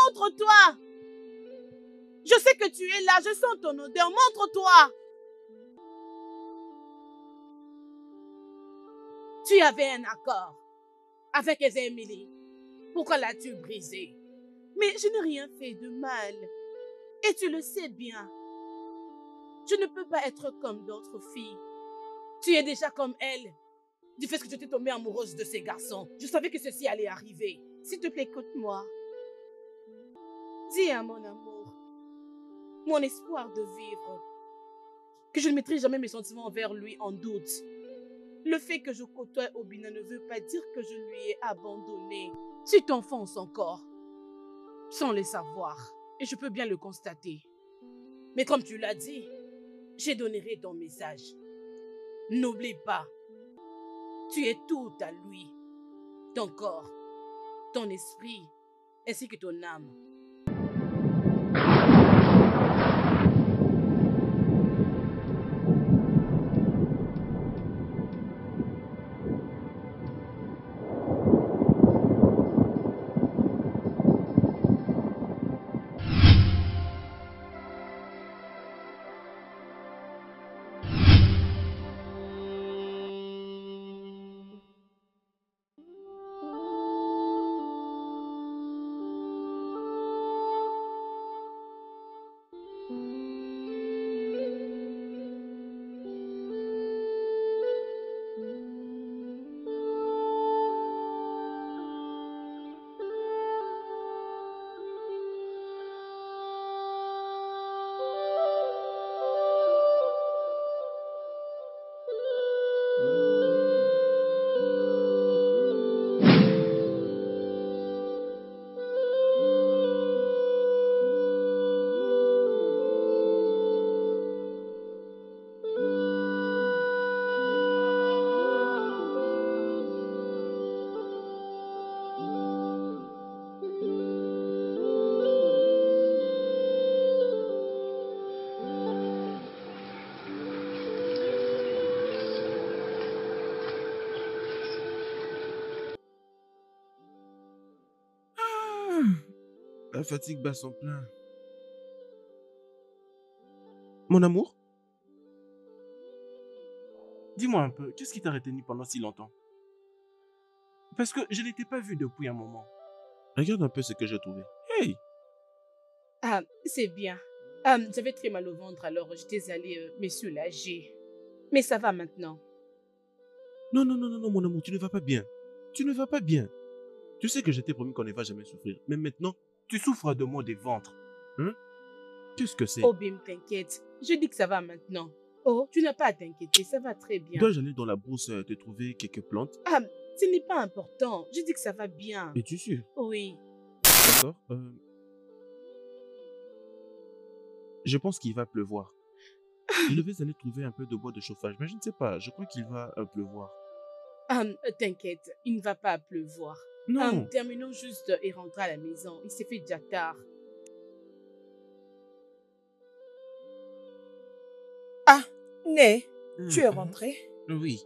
Montre-toi. Je sais que tu es là, je sens ton odeur. Montre-toi. Tu avais un accord avec Emily. Pourquoi l'as-tu brisé? Mais je n'ai rien fait de mal. Et tu le sais bien. Je ne peux pas être comme d'autres filles. Tu es déjà comme elle. Du fait que tu étais tombée amoureuse de ces garçons. Je savais que ceci allait arriver. S'il te plaît, écoute-moi. Dis à mon amour, mon espoir de vivre, que je ne mettrai jamais mes sentiments envers lui en doute. Le fait que je côtoie Obina ne veut pas dire que je lui ai abandonné. Tu t'enfonces encore, sans le savoir. Et je peux bien le constater. Mais comme tu l'as dit, j'ai donné ton message. N'oublie pas, tu es tout à lui. Ton corps, ton esprit, ainsi que ton âme. La fatigue bat son plein. Mon amour? Dis-moi un peu, qu'est-ce qui t'a retenu pendant si longtemps? Parce que je ne t'ai pas vu depuis un moment. Regarde un peu ce que j'ai trouvé. Hey! Ah, c'est bien. J'avais très mal au ventre, alors j'étais allée me soulager. Mais ça va maintenant. Non, non, non, non, non, mon amour, tu ne vas pas bien. Tu ne vas pas bien. Tu sais que je t'ai promis qu'on ne va jamais souffrir. Mais maintenant, tu souffres de maux de ventre. Hein? Qu'est-ce que c'est? Oh, Bim, t'inquiète. Je dis que ça va maintenant. Oh, tu n'as pas à t'inquiéter, ça va très bien. Dois-je aller dans la brousse te trouver quelques plantes? Ah, ce n'est pas important. Je dis que ça va bien. Es-tu sûr? Oui. D'accord. Je pense qu'il va pleuvoir. Je vais aller trouver un peu de bois de chauffage, mais je ne sais pas, je crois qu'il va pleuvoir. T'inquiète, il ne va pas pleuvoir. Non. Terminons juste et rentrons à la maison. Il s'est fait déjà tard. Ah, Né, tu es rentré? Oui.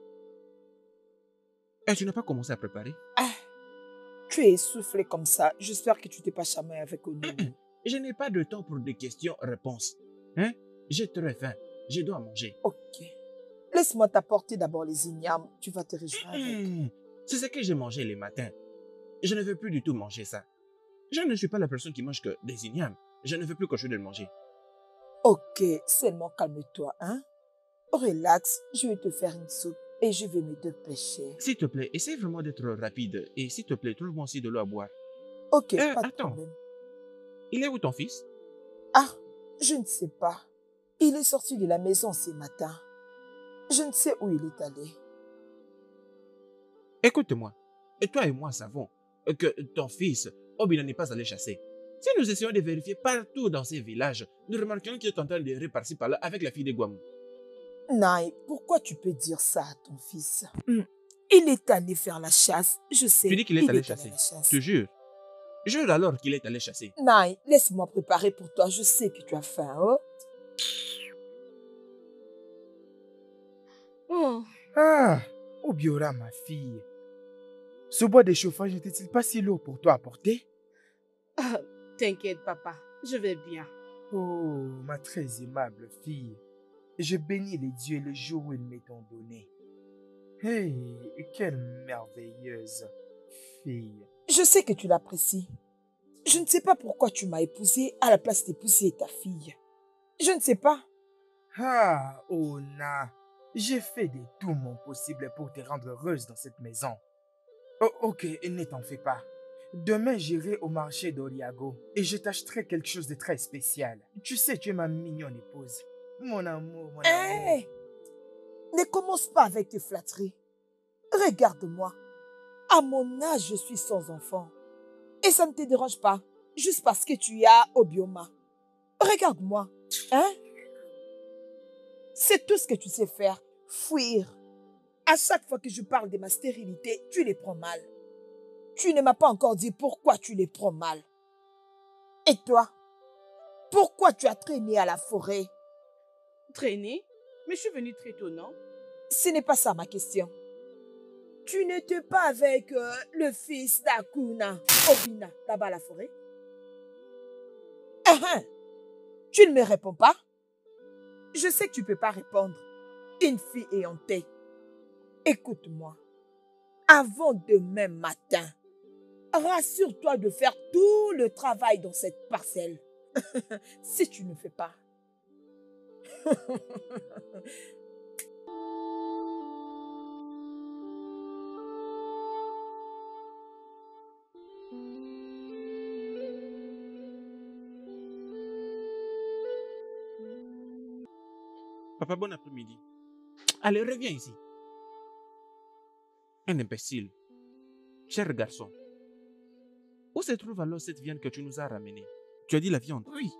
Et tu n'as pas commencé à préparer? Ah, tu es essoufflé comme ça. J'espère que tu t'es pas chamaillé avec Onou. Je n'ai pas de temps pour des questions-réponses. Hein? J'ai très faim. Je dois manger. Ok. Laisse-moi t'apporter d'abord les ignames. Tu vas te réjouir avec. C'est ce que j'ai mangé les matins. Je ne veux plus du tout manger ça. Je ne suis pas la personne qui mange que des ignames. Je ne veux plus continuer de le manger. Ok, seulement calme-toi, hein? Relax, je vais te faire une soupe et je vais me dépêcher. S'il te plaît, essaie vraiment d'être rapide. Et s'il te plaît, trouve-moi aussi de l'eau à boire. Ok, pas de attends. problème. Il est où ton fils? Ah, je ne sais pas. Il est sorti de la maison ce matin. Je ne sais où il est allé. Écoute-moi. Toi et moi savons que ton fils, Obina, n'est pas allé chasser. Si nous essayons de vérifier partout dans ces villages, nous remarquerons qu'il est en train de errer par-ci par-là avec la fille de Guamou. Naï, pourquoi tu peux dire ça à ton fils? Il est allé faire la chasse, je sais. Tu dis qu'il est allé chasser? Tu jures? Jure alors qu'il est allé chasser. Naï, laisse-moi préparer pour toi. Je sais que tu as faim, oh? Ah, Obiora, ma fille. Ce bois de chauffage n'était-il pas si lourd pour toi à porter? Ah, t'inquiète, papa, je vais bien. Oh, ma très aimable fille, je bénis les dieux le jour où ils m'étant donné. Hey, quelle merveilleuse fille. Je sais que tu l'apprécies. Je ne sais pas pourquoi tu m'as épousée à la place d'épouser ta fille. Je ne sais pas. Ah, Ona, j'ai fait de tout mon possible pour te rendre heureuse dans cette maison. Oh, ok, ne t'en fais pas. Demain, j'irai au marché d'Oriago et je t'achèterai quelque chose de très spécial. Tu sais, tu es ma mignonne épouse. Mon amour, mon amour. Hé, ne commence pas avec tes flatteries. Regarde-moi. À mon âge, je suis sans enfant. Et ça ne te dérange pas, juste parce que tu as Obioma. Regarde-moi, hein? C'est tout ce que tu sais faire, fuir. À chaque fois que je parle de ma stérilité, tu les prends mal. Tu ne m'as pas encore dit pourquoi tu les prends mal. Et toi, pourquoi tu as traîné à la forêt? Traîner? Mais je suis venue très tôt, non? Ce n'est pas ça ma question. Tu n'étais pas avec le fils d'Akuna, Obina, là-bas à la forêt? Tu ne me réponds pas? Je sais que tu ne peux pas répondre. Une fille ayant tête. Écoute-moi. Avant demain matin, rassure-toi de faire tout le travail dans cette parcelle. Si tu ne fais pas. Papa, bon après-midi. Allez, reviens ici. Un imbécile. Cher garçon. Où se trouve alors cette viande que tu nous as ramenée? Tu as dit la viande? Oui.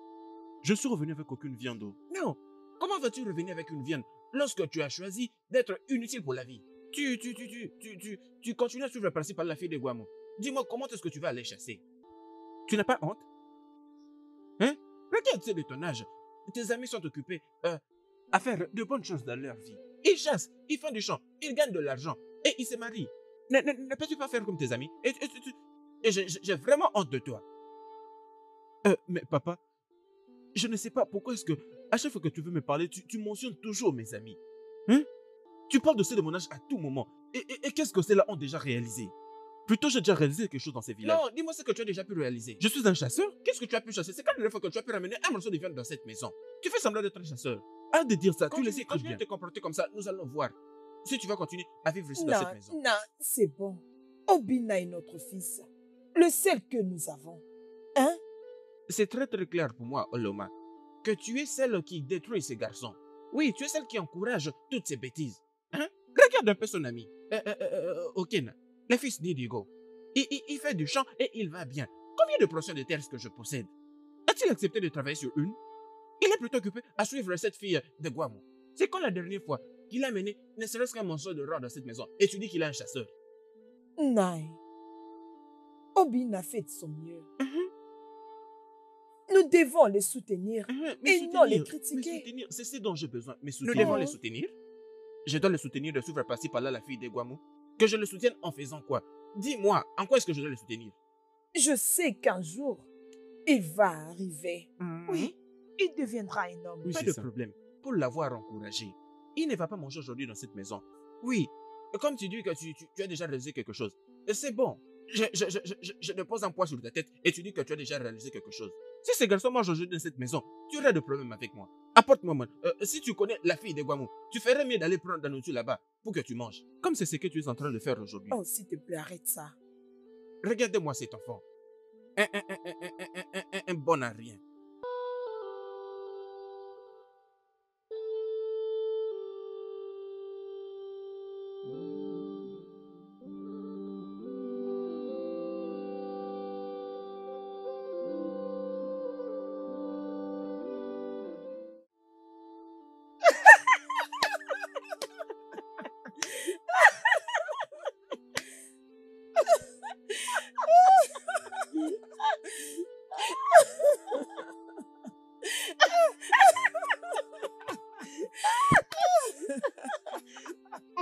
Je suis revenu avec aucune viande. Non. Comment vas-tu revenir avec une viande lorsque tu as choisi d'être inutile pour la vie? Tu continues à suivre le principe par la fille de Guamo. Dis-moi, comment est-ce que tu vas aller chasser? Tu n'as pas honte? Hein? Regarde ceux de ton âge. Tes amis sont occupés à faire de bonnes choses dans leur vie. Ils chassent, ils font du champ, ils gagnent de l'argent et ils se marient. Ne peux-tu pas faire comme tes amis? Et j'ai vraiment honte de toi. Mais papa, je ne sais pas pourquoi est-ce que à chaque fois que tu veux me parler, tu mentionnes toujours mes amis. Hein? Tu parles de ceux de mon âge à tout moment. Et qu'est-ce que ceux-là ont déjà réalisé? Plutôt, j'ai déjà réalisé quelque chose dans ces villages. Non, dis-moi ce que tu as déjà pu réaliser. Je suis un chasseur? Qu'est-ce que tu as pu chasser? C'est quand la dernière fois que tu as pu ramener un morceau de viande dans cette maison? Tu fais semblant d'être un chasseur. Arrête de dire ça, tu le sais très bien. Continue de te comporter comme ça, nous allons voir. Si tu vas continuer à vivre ici dans cette maison. Non, c'est bon. Obina est notre fils. Le seul que nous avons. Hein? C'est très très clair pour moi, Oloma, que tu es celle qui détruit ces garçons. Oui, tu es celle qui encourage toutes ces bêtises. Hein? Regarde un peu son ami, Okena, le fils d'Idigo. Il fait du champ et il va bien. Combien de portions de terre est-ce que je possède? A-t-il accepté de travailler sur une? Il est plutôt occupé à suivre cette fille de Guamo. C'est quand la dernière fois qu'il a mené ne serait-ce qu'un morceau de rang dans cette maison et tu dis qu'il est un chasseur. Non. Obina fait de son mieux. Nous devons les soutenir et non les critiquer. Me soutenir, c'est ce dont j'ai besoin. Nous devons les soutenir. Je dois les soutenir de suivre par-ci par-là la fille de Guamo. Que je le soutienne en faisant quoi? Dis-moi, en quoi est-ce que je dois les soutenir? Je sais qu'un jour, il va arriver. Oui, il deviendra un homme. Oui, pas de problème. Pour l'avoir encouragé, il ne va pas manger aujourd'hui dans cette maison. Oui, comme tu dis que tu as déjà réalisé quelque chose, c'est bon. Je te pose un poids sur ta tête et tu dis que tu as déjà réalisé quelque chose. Si ce garçon mange aujourd'hui dans cette maison, tu aurais de problème avec moi. Apporte-moi, si tu connais la fille de Guamo, tu ferais mieux d'aller prendre la nourriture là-bas pour que tu manges. Comme c'est ce que tu es en train de faire aujourd'hui. Oh, s'il te plaît, arrête ça. Regardez-moi cet enfant. Un bon à rien.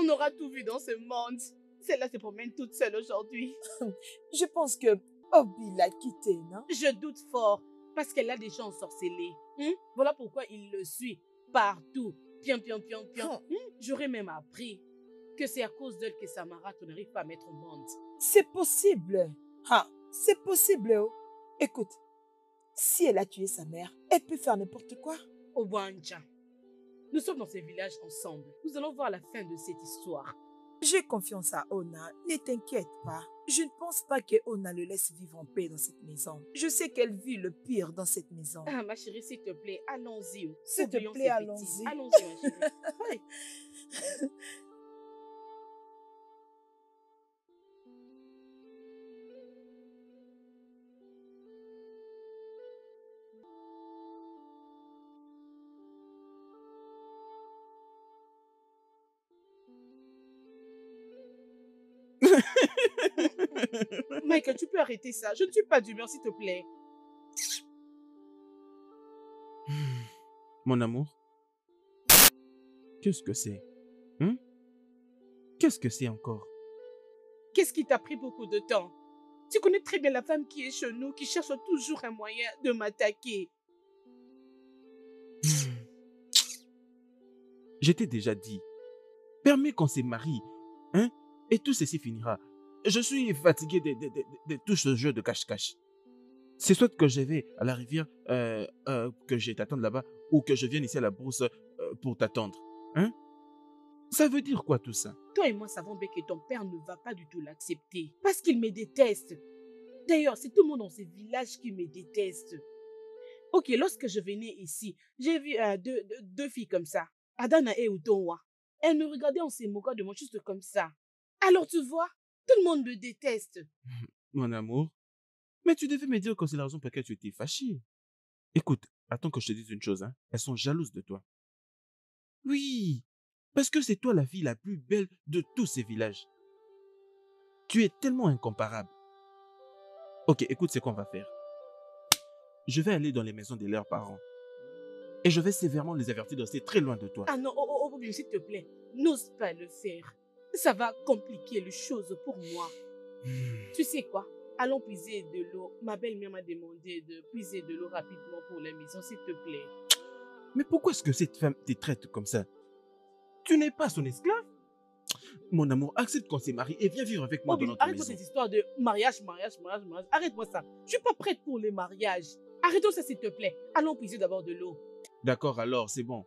On aura tout vu dans ce monde. Celle-là se promène toute seule aujourd'hui. Je pense que Obi l'a quitté, non? Je doute fort parce qu'elle a des gens ensorcelés. Voilà pourquoi il le suit partout. Pion, pion, pion, pion. J'aurais même appris que c'est à cause d'elle que sa marathon n'arrive pas à mettre au monde. C'est possible. Ah, c'est possible. Oh. Écoute, si elle a tué sa mère, elle peut faire n'importe quoi. Obanja, nous sommes dans ce village ensemble. Nous allons voir la fin de cette histoire. J'ai confiance à Ona, ne t'inquiète pas. Je ne pense pas que Ona le laisse vivre en paix dans cette maison. Je sais qu'elle vit le pire dans cette maison. Ah, ma chérie, s'il te plaît, allons-y. S'il te Oublions plaît, ces allons-y. bêtises. Allons-y, ma chérie. Oui. Michael, tu peux arrêter ça. Je ne suis pas d'humeur, s'il te plaît. Mon amour, qu'est-ce que c'est? Qu'est-ce que c'est encore? Qu'est-ce qui t'a pris beaucoup de temps? Tu connais très bien la femme qui est chez nous, qui cherche toujours un moyen de m'attaquer. Je t'ai déjà dit, permets qu'on se marie, et tout ceci finira. Je suis fatigué de tout ce jeu de cache-cache. C'est soit que je vais à la rivière, que je t'attende là-bas, ou que je vienne ici à la brousse pour t'attendre. Ça veut dire quoi tout ça? Toi et moi savons bien que ton père ne va pas du tout l'accepter, parce qu'il me déteste. D'ailleurs, c'est tout le monde dans ce village qui me déteste. Ok, lorsque je venais ici, j'ai vu deux filles comme ça, Adana et Utonwa. Elles me regardaient en se moquant de moi juste comme ça. Alors tu vois, tout le monde me déteste. Mon amour, mais tu devais me dire que c'est la raison pour laquelle tu étais fâchée. Écoute, attends que je te dise une chose, elles sont jalouses de toi. Oui, parce que c'est toi la fille la plus belle de tous ces villages. Tu es tellement incomparable. Ok, écoute ce qu'on va faire. Je vais aller dans les maisons de leurs parents. Et je vais sévèrement les avertir de rester très loin de toi. Ah non, s'il te plaît, n'ose pas le faire. Ça va compliquer les choses pour moi. Tu sais quoi? Allons puiser de l'eau. Ma belle-mère m'a demandé de puiser de l'eau rapidement pour la maison, s'il te plaît. Mais pourquoi est-ce que cette femme te traite comme ça? Tu n'es pas son esclave? Mon amour, accepte qu'on s'est marié et viens vivre avec moi dans notre arrête-moi maison. cette histoire de mariage. Arrête-moi ça. Je suis pas prête pour les mariages. Arrêtons ça, s'il te plaît. Allons puiser d'abord de l'eau. D'accord, alors, c'est bon.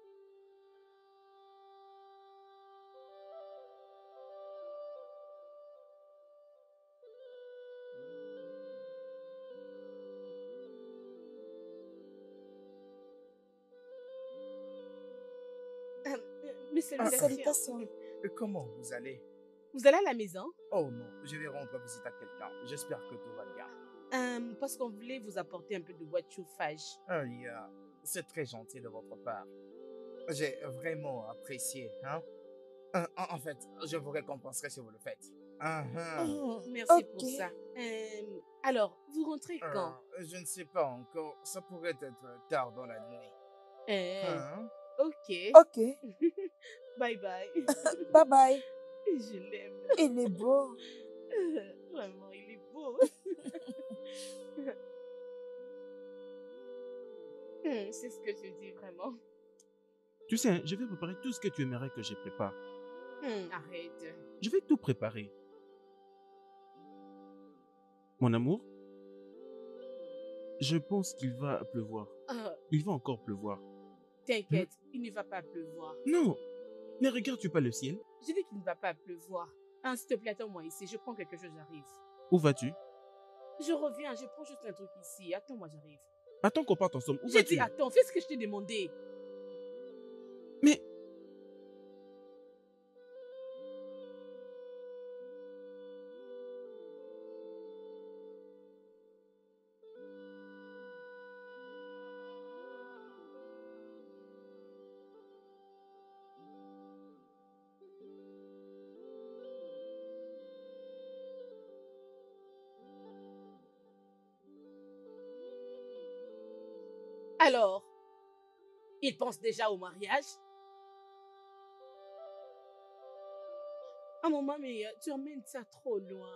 Mes salutations. Comment vous allez? Vous allez à la maison? Oh non, je vais rendre visite à quelqu'un. J'espère que tout va bien. Parce qu'on voulait vous apporter un peu de bois de chauffage. C'est très gentil de votre part. J'ai vraiment apprécié. En fait, je vous récompenserai si vous le faites. Merci pour ça. Alors, vous rentrez quand? Je ne sais pas encore. Ça pourrait être tard dans la nuit. Ok. Ok. Bye bye. Bye bye. Je l'aime. Il est beau. Vraiment, il est beau. C'est ce que tu dis vraiment. Tu sais, je vais préparer tout ce que tu aimerais que je prépare. Arrête. Je vais tout préparer. Mon amour, je pense qu'il va pleuvoir. Il va encore pleuvoir. T'inquiète, il ne va pas pleuvoir. Non, ne regardes-tu pas le ciel? Je dis qu'il ne va pas pleuvoir. S'il te plaît, attends-moi ici, je prends quelque chose, j'arrive. Où vas-tu? Je reviens, je prends juste un truc ici. Attends-moi, j'arrive. Attends qu'on parte ensemble. Où J'ai vas-tu? dit attends, fais ce que je t'ai demandé. Mais... Alors, il pense déjà au mariage? Ah, maman, mais tu emmènes ça trop loin.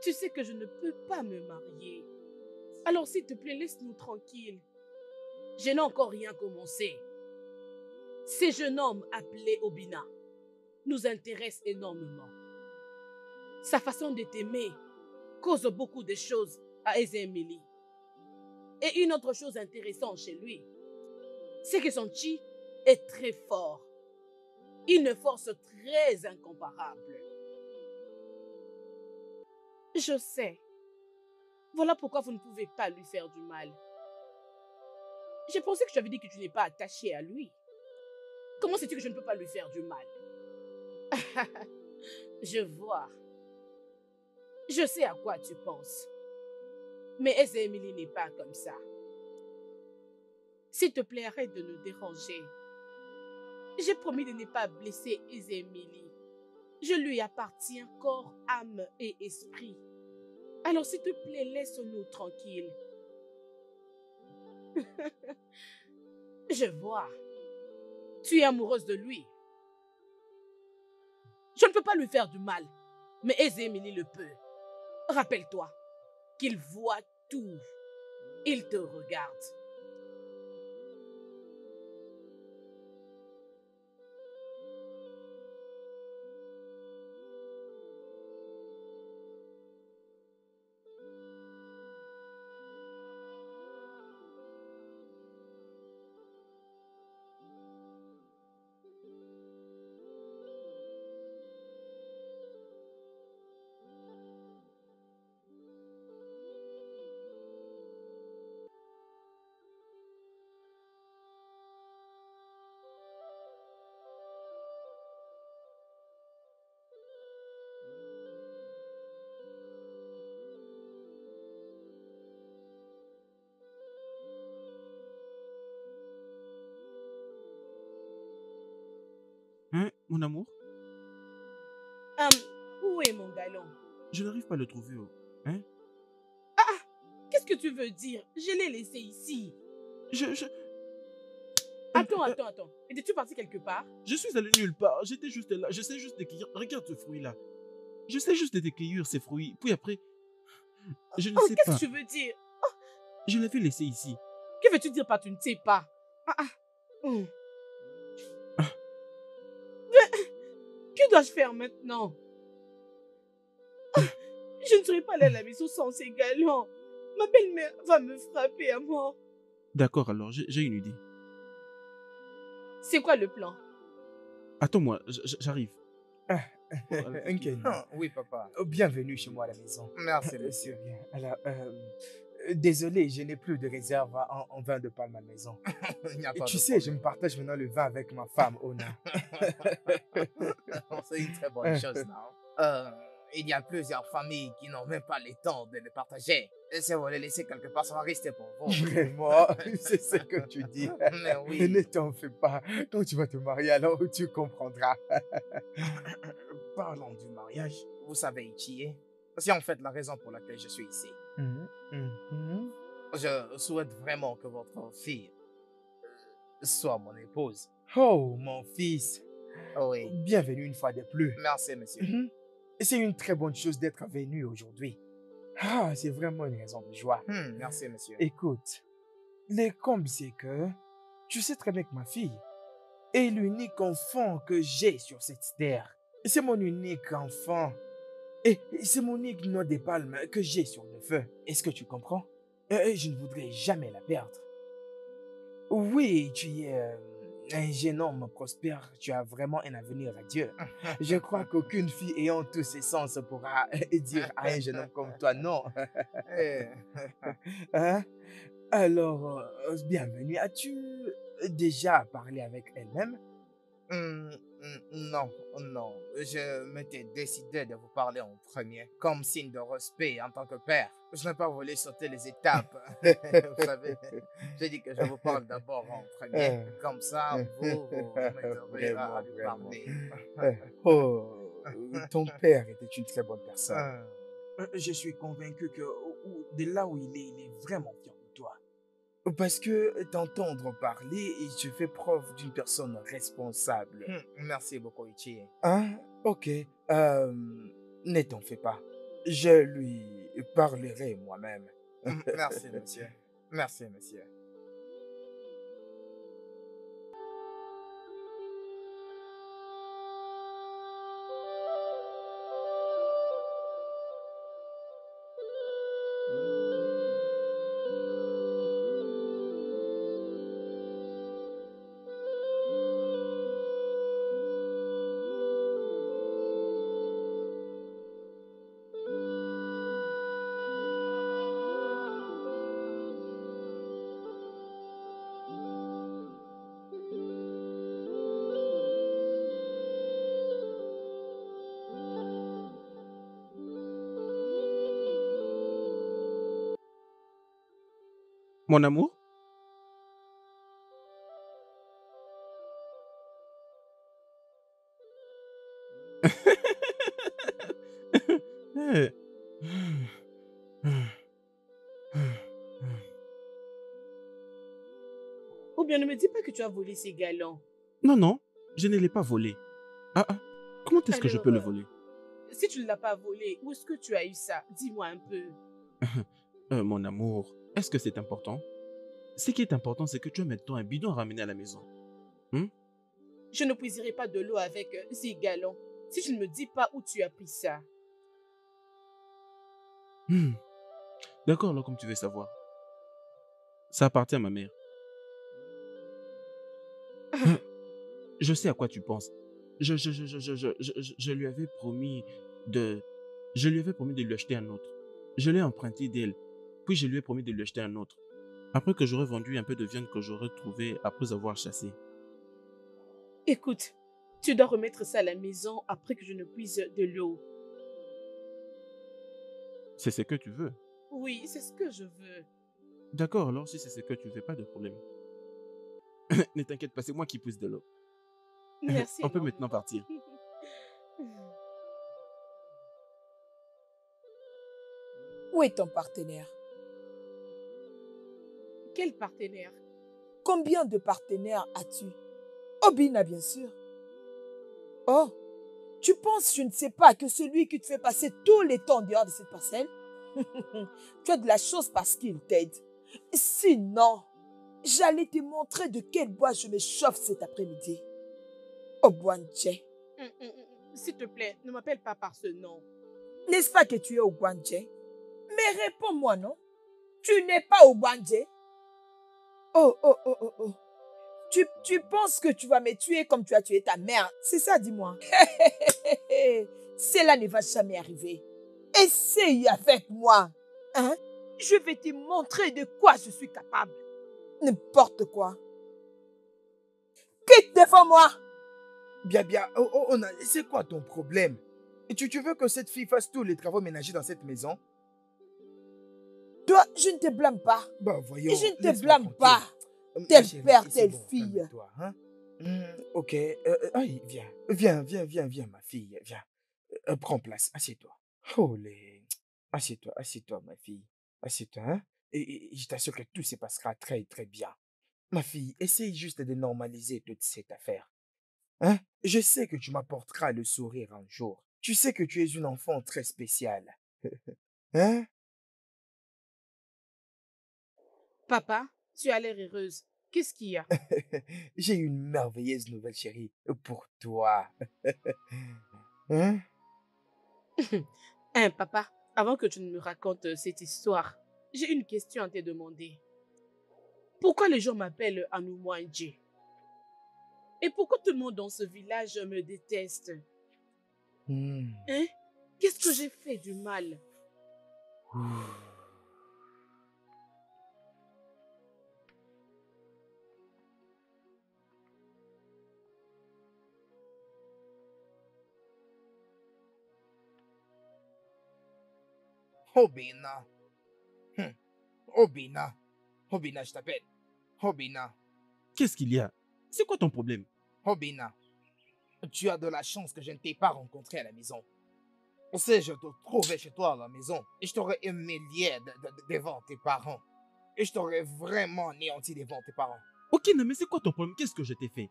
Tu sais que je ne peux pas me marier. Alors, s'il te plaît, laisse-nous tranquilles. Je n'ai encore rien commencé. Ce jeune homme appelé Obina nous intéresse énormément. Sa façon de t'aimer cause beaucoup de choses à Ezemili. Et une autre chose intéressante chez lui, c'est que son chi est très fort. Une force très incomparable. Je sais. Voilà pourquoi vous ne pouvez pas lui faire du mal. J'ai pensé que tu avais dit que tu n'es pas attaché à lui. Comment sais-tu que je ne peux pas lui faire du mal? Je vois. Je sais à quoi tu penses. Mais Ezemili n'est pas comme ça. S'il te plaît, arrête de nous déranger. J'ai promis de ne pas blesser Ezemili. Je lui appartiens corps, âme et esprit. Alors s'il te plaît, laisse-nous tranquilles. Je vois. Tu es amoureuse de lui. Je ne peux pas lui faire du mal. Mais Ezemili le peut. Rappelle-toi qu'il voit tout. Il te regarde. Hein, mon amour? Où est mon galon? Je n'arrive pas à le trouver. Oh. Hein? Qu'est-ce que tu veux dire? Je l'ai laissé ici. Je... Attends. Étais-tu parti quelque part? Je suis allé nulle part. J'étais juste là. J'essaie juste de cueillir. Regarde ce fruit-là. J'essaie juste de cueillir ces fruits. Puis après, je ne sais Qu'est-ce pas. que tu veux dire? Je l'avais laissé ici. Que veux-tu dire par tu ne sais pas? Hum. Que dois-je faire maintenant? Je ne serai pas allée à la maison sans ces galons. Ma belle-mère va me frapper à mort. D'accord, alors, j'ai une idée. C'est quoi le plan? Attends-moi, j'arrive. Uncle, Oui, papa. bienvenue chez moi à la maison. Merci, monsieur. C'est bien. Alors, désolé, je n'ai plus de réserve en vin de palme à la maison. Il n'y a Et pas tu de sais, je problème. me partage maintenant le vin avec ma femme, Ona. C'est une très bonne chose, non? Il y a plusieurs familles qui n'ont même pas le temps de le partager. Et si vous le laissez quelque part, ça va rester pour vous. Vraiment, c'est ce que tu dis. Mais oui. Ne t'en fais pas. Quand tu vas te marier, alors tu comprendras. Parlons du mariage. Vous savez, Ichie, c'est en fait la raison pour laquelle je suis ici. Je souhaite vraiment que votre fille soit mon épouse. Oh, mon fils. Oui. Bienvenue une fois de plus. Merci, monsieur. C'est une très bonne chose d'être venu aujourd'hui. Ah, c'est vraiment une raison de joie. Merci, monsieur. Écoute, le comble, c'est que tu sais très bien que ma fille est l'unique enfant que j'ai sur cette terre. C'est mon unique enfant. Et c'est mon unique noix de palme que j'ai sur le feu. Est-ce que tu comprends? Je ne voudrais jamais la perdre. Oui, tu es un jeune homme prospère. Tu as vraiment un avenir à Dieu. Je crois qu'aucune fille ayant tous ses sens pourra dire à un jeune homme comme toi non. Eh, Hein? Alors, bienvenue. As-tu déjà parlé avec elle-même? non. Je m'étais décidé de vous parler en premier, comme signe de respect en tant que père. Je n'ai pas voulu sauter les étapes. Vous savez, j'ai dit que je vous parle d'abord en premier. Comme ça, vous m'aiderez à lui parler. Oh, ton père était une très bonne personne. Euh, Je suis convaincu que de là où il est vraiment fier de toi. Parce que t'entendre parler, tu fais preuve d'une personne responsable. Merci beaucoup, Ichi. Hein? Ok, ne t'en fais pas. Je lui parlerai moi-même. Merci, monsieur. Merci, monsieur. Mon amour? Eh. Ou bien ne me dis pas que tu as volé ces galons. Non, non, je ne l'ai pas volé. Ah, ah, comment est-ce que je Alors, peux le voler? si tu ne l'as pas volé, où est-ce que tu as eu ça? Dis-moi un peu. Mon amour, est-ce que c'est important? Ce qui est important, c'est que tu as maintenant un bidon à ramener à la maison. Hmm? Je ne puiserai pas de l'eau avec ces galons si tu ne me dis pas où tu as pris ça. Hmm. D'accord, alors comme tu veux savoir. Ça appartient à ma mère. Je sais à quoi tu penses. Je lui avais promis de... Je lui avais promis de lui acheter un autre. Je l'ai emprunté d'elle. Puis je lui ai promis de lui acheter un autre. Après que j'aurais vendu un peu de viande que j'aurais trouvée après avoir chassé. Écoute, tu dois remettre ça à la maison après que je ne puise de l'eau. C'est ce que tu veux. Oui, c'est ce que je veux. D'accord, alors si c'est ce que tu veux, pas de problème. Ne t'inquiète pas, c'est moi qui pousse de l'eau. Merci On peut énormément. maintenant partir. Où est ton partenaire? Quel partenaire? Combien de partenaires as-tu? Obina, bien sûr. Oh, tu penses, je ne sais pas, que celui qui te fait passer tout le temps dehors de cette parcelle? Tu as de la chance parce qu'il t'aide. Sinon, j'allais te montrer de quel bois je me chauffe cet après-midi. Ogwandje. S'il te plaît, ne m'appelle pas par ce nom. N'est-ce pas que tu es Ogwandje? Mais réponds-moi, non? Tu n'es pas Ogwandje? Oh, oh, oh, oh, oh. Tu penses que tu vas me tuer comme tu as tué ta mère? C'est ça, dis-moi. Cela ne va jamais arriver. Essaye avec moi. Hein? Je vais te montrer de quoi je suis capable. N'importe quoi. Quitte devant moi. Bien, bien, c'est quoi ton problème? Et tu veux que cette fille fasse tous les travaux ménagers dans cette maison? Toi, je ne te blâme pas. Bah voyons. Je ne te laisse-moi blâme tranquille. pas. Ma Tel chérie, père, c'est telle bon, fille. calme-toi, hein? Ok, aïe, viens, ma fille, viens. Prends place, assieds-toi. Oh, assieds-toi, ma fille. Assieds-toi, hein? Et je t'assure que tout se passera très, très bien. Ma fille, essaye juste de normaliser toute cette affaire. Hein? Je sais que tu m'apporteras le sourire un jour. Tu sais que tu es une enfant très spéciale. Hein? Papa, tu as l'air heureuse. Qu'est-ce qu'il y a? J'ai une merveilleuse nouvelle, chérie, pour toi. Hein? Hein, papa, avant que tu ne me racontes cette histoire, j'ai une question à te demander. Pourquoi les gens m'appellent Anoumouandji? Et pourquoi tout le monde dans ce village me déteste? Hmm. Hein? Qu'est-ce que j'ai fait du mal? Obina. Obina. Obina, je t'appelle. Obina. Qu'est-ce qu'il y a? C'est quoi ton problème? Obina. Tu as de la chance que je ne t'ai pas rencontré à la maison. Si je te trouvais chez toi à la maison, et je t'aurais humilié devant tes parents. Et je t'aurais vraiment anéanti devant tes parents. Ok, non, mais c'est quoi ton problème? Qu'est-ce que je t'ai fait?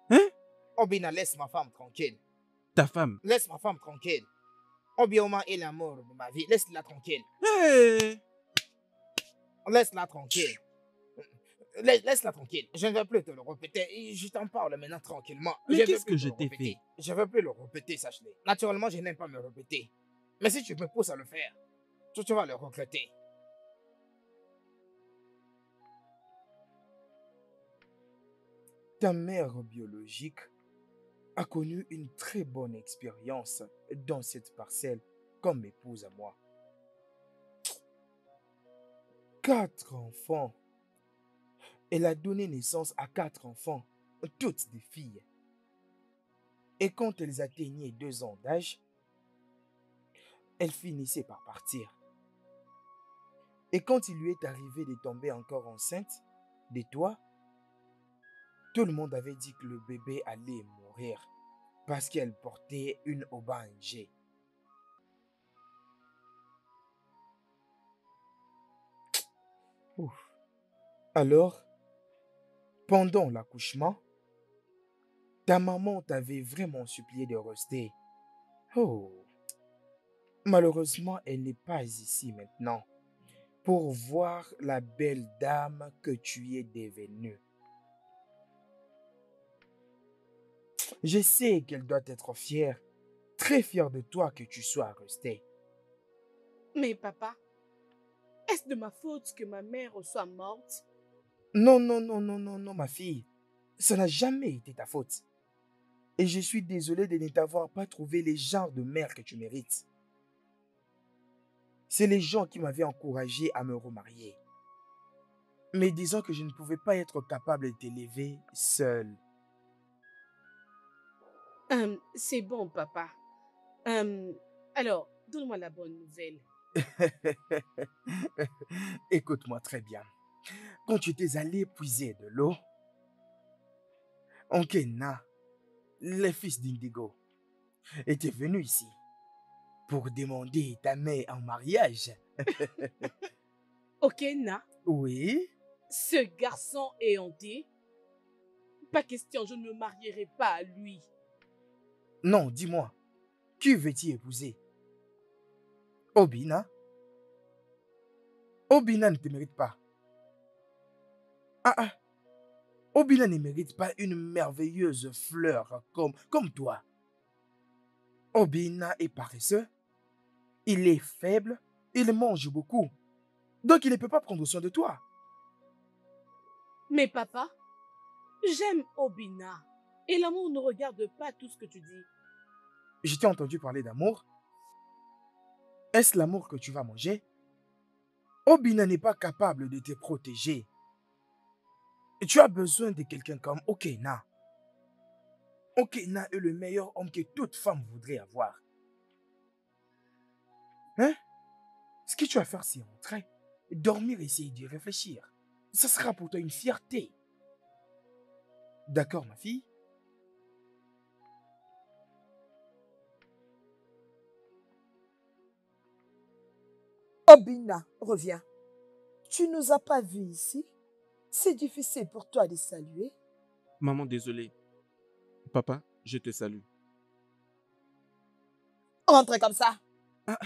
Hein? Obina, laisse ma femme tranquille. Ta femme. Laisse ma femme tranquille. Obioma est l'amour de ma vie. Laisse-la tranquille. Hey! Laisse-la tranquille. Laisse-la tranquille. Je ne vais plus te le répéter. Je t'en parle maintenant tranquillement. Mais Je vais qu'est-ce plus que te je le t'ai répéter. fait? Je ne vais plus le répéter, sache-le. Naturellement, je n'aime pas me répéter. Mais si tu me pousses à le faire, tu vas le regretter. Ta mère biologique a connu une très bonne expérience dans cette parcelle comme épouse à moi. 4 enfants. Elle a donné naissance à 4 enfants, toutes des filles. Et quand elles atteignaient 2 ans d'âge, elles finissaient par partir. Et quand il lui est arrivé de tomber encore enceinte de toi, tout le monde avait dit que le bébé allait mourir parce qu'elle portait une OBNG. Ouf. Alors, pendant l'accouchement, ta maman t'avait vraiment supplié de rester. Oh, malheureusement, elle n'est pas ici maintenant pour voir la belle dame que tu es devenue. Je sais qu'elle doit être fière, très fière de toi que tu sois resté. Mais papa, est-ce de ma faute que ma mère soit morte? Non, non, non, non, non, non, ma fille. Ça n'a jamais été ta faute. Et je suis désolé de ne t'avoir pas trouvé les genres de mère que tu mérites. C'est les gens qui m'avaient encouragé à me remarier. Mais disons que je ne pouvais pas être capable de t'élever seul. C'est bon, papa. Alors, donne-moi la bonne nouvelle. Écoute-moi très bien. Quand tu étais allé puiser de l'eau, Onkena, le fils d'Indigo, était venu ici pour demander ta mère en mariage. Ok, Na, Oui? ce garçon est hanté. Pas question, je ne me marierai pas à lui. Non, dis-moi, qui veux-tu épouser? Obina? Obina ne te mérite pas. Ah, Obina ne mérite pas une merveilleuse fleur comme toi. Obina est paresseux, il est faible, il mange beaucoup. Donc il ne peut pas prendre soin de toi. Mais papa, j'aime Obina. Et l'amour ne regarde pas tout ce que tu dis. Je t'ai entendu parler d'amour. Est-ce l'amour que tu vas manger? Obina n'est pas capable de te protéger. Tu as besoin de quelqu'un comme Okena. Okena est le meilleur homme que toute femme voudrait avoir. Hein? Ce que tu vas faire, c'est rentrer, dormir et essayer d'y réfléchir. Ça sera pour toi une fierté. D'accord, ma fille? Obina, reviens. Tu nous as pas vus ici? C'est difficile pour toi de saluer. Maman, désolé. Papa, je te salue. Rentre comme ça. Ah.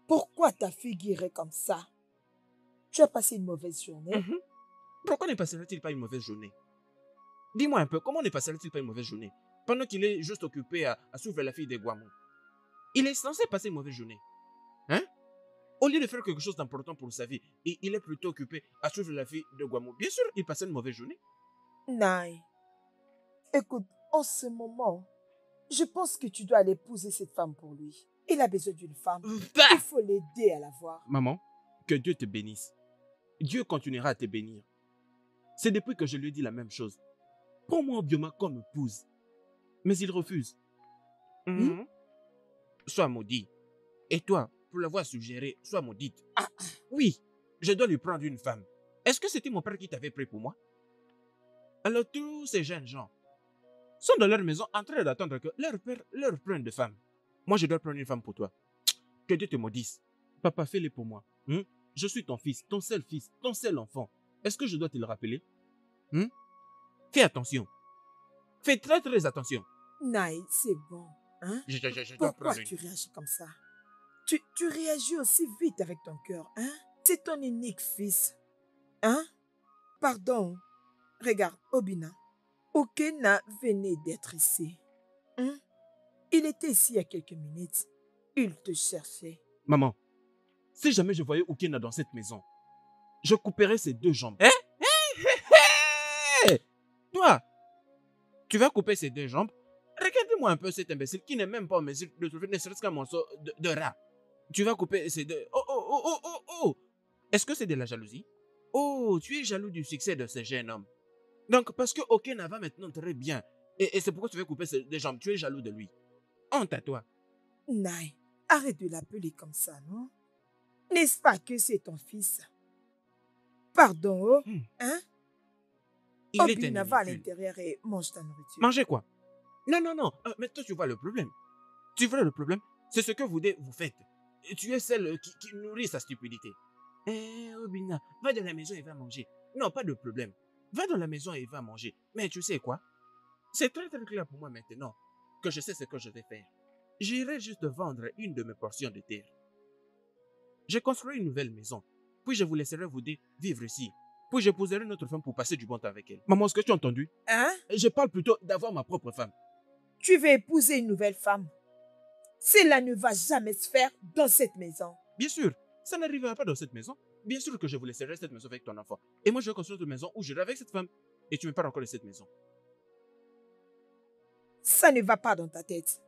Pourquoi ta figure est comme ça? Tu as passé une mauvaise journée? Pourquoi ne passerait-il pas une mauvaise journée? Dis-moi un peu, comment ne passerait-il pas une mauvaise journée pendant qu'il est juste occupé à suivre la fille de Guamou? Il est censé passer une mauvaise journée. Hein? Au lieu de faire quelque chose d'important pour sa vie, il est plutôt occupé à suivre la fille de Guamou. Bien sûr, il passait une mauvaise journée. Naï. Écoute, en ce moment, je pense que tu dois aller épouser cette femme pour lui. Il a besoin d'une femme. Il faut l'aider à la voir. Maman, que Dieu te bénisse. Dieu continuera à te bénir. C'est depuis que je lui ai dit la même chose. Prends-moi Obioma comme épouse. Mais il refuse. Sois maudit. Et toi, pour l'avoir suggéré, sois maudite. Ah, oui, je dois lui prendre une femme. Est-ce que c'était mon père qui t'avait pris pour moi? Alors tous ces jeunes gens sont dans leur maison en train d'attendre que leur père leur prenne de femme. Moi, je dois prendre une femme pour toi. Que Dieu te maudisse. Papa, fais-le pour moi. Je suis ton fils, ton seul enfant. Est-ce que je dois te le rappeler? Fais attention. Fais très très attention. Naï, c'est bon. Hein? Je dois Pourquoi prendre tu une. réagis comme ça? Tu réagis aussi vite avec ton cœur, hein? C'est ton unique fils. Hein? Pardon. Regarde, Obina. Okena venait d'être ici. Hein? Il était ici il y a quelques minutes. Il te cherchait. Maman, si jamais je voyais Okena dans cette maison, je couperais ses 2 jambes. Hé! Toi, tu vas couper ses 2 jambes? Regardez-moi un peu cet imbécile qui n'est même pas en mesure de trouver ne serait-ce qu'un morceau de rat. Tu vas couper ses 2... Oh, oh, oh, oh, oh, oh! Est-ce que c'est de la jalousie? Oh, tu es jaloux du succès de ce jeune homme. Donc, parce que Okena va maintenant très bien, et c'est pourquoi tu veux couper ses 2 jambes, tu es jaloux de lui. Honte à toi. Naï, arrête de l'appeler comme ça, non? N'est-ce pas que c'est ton fils? Pardon, oh? Hein? Il est un Obina va à ridicule. l'intérieur et mange ta nourriture. Manger quoi? Non, non, non. Mais toi, tu vois le problème. Tu vois le problème? C'est ce que vous faites. Et tu es celle qui nourrit sa stupidité. Obina, va dans la maison et va manger. Non, pas de problème. Va dans la maison et va manger. Mais tu sais quoi? C'est très très clair pour moi maintenant que je sais ce que je vais faire. J'irai juste vendre une de mes portions de terre. Je construirai une nouvelle maison. Puis je vous laisserai vous deux vivre ici. Puis j'épouserai notre femme pour passer du bon temps avec elle. Maman, est-ce que tu as entendu? Hein? Je parle plutôt d'avoir ma propre femme. Tu veux épouser une nouvelle femme. Cela ne va jamais se faire dans cette maison. Bien sûr, ça n'arrivera pas dans cette maison. Bien sûr que je vous laisserai cette maison avec ton enfant. Et moi, je vais construire une maison où j'irai avec cette femme. Et tu me parles encore de cette maison. Ça ne va pas dans ta tête.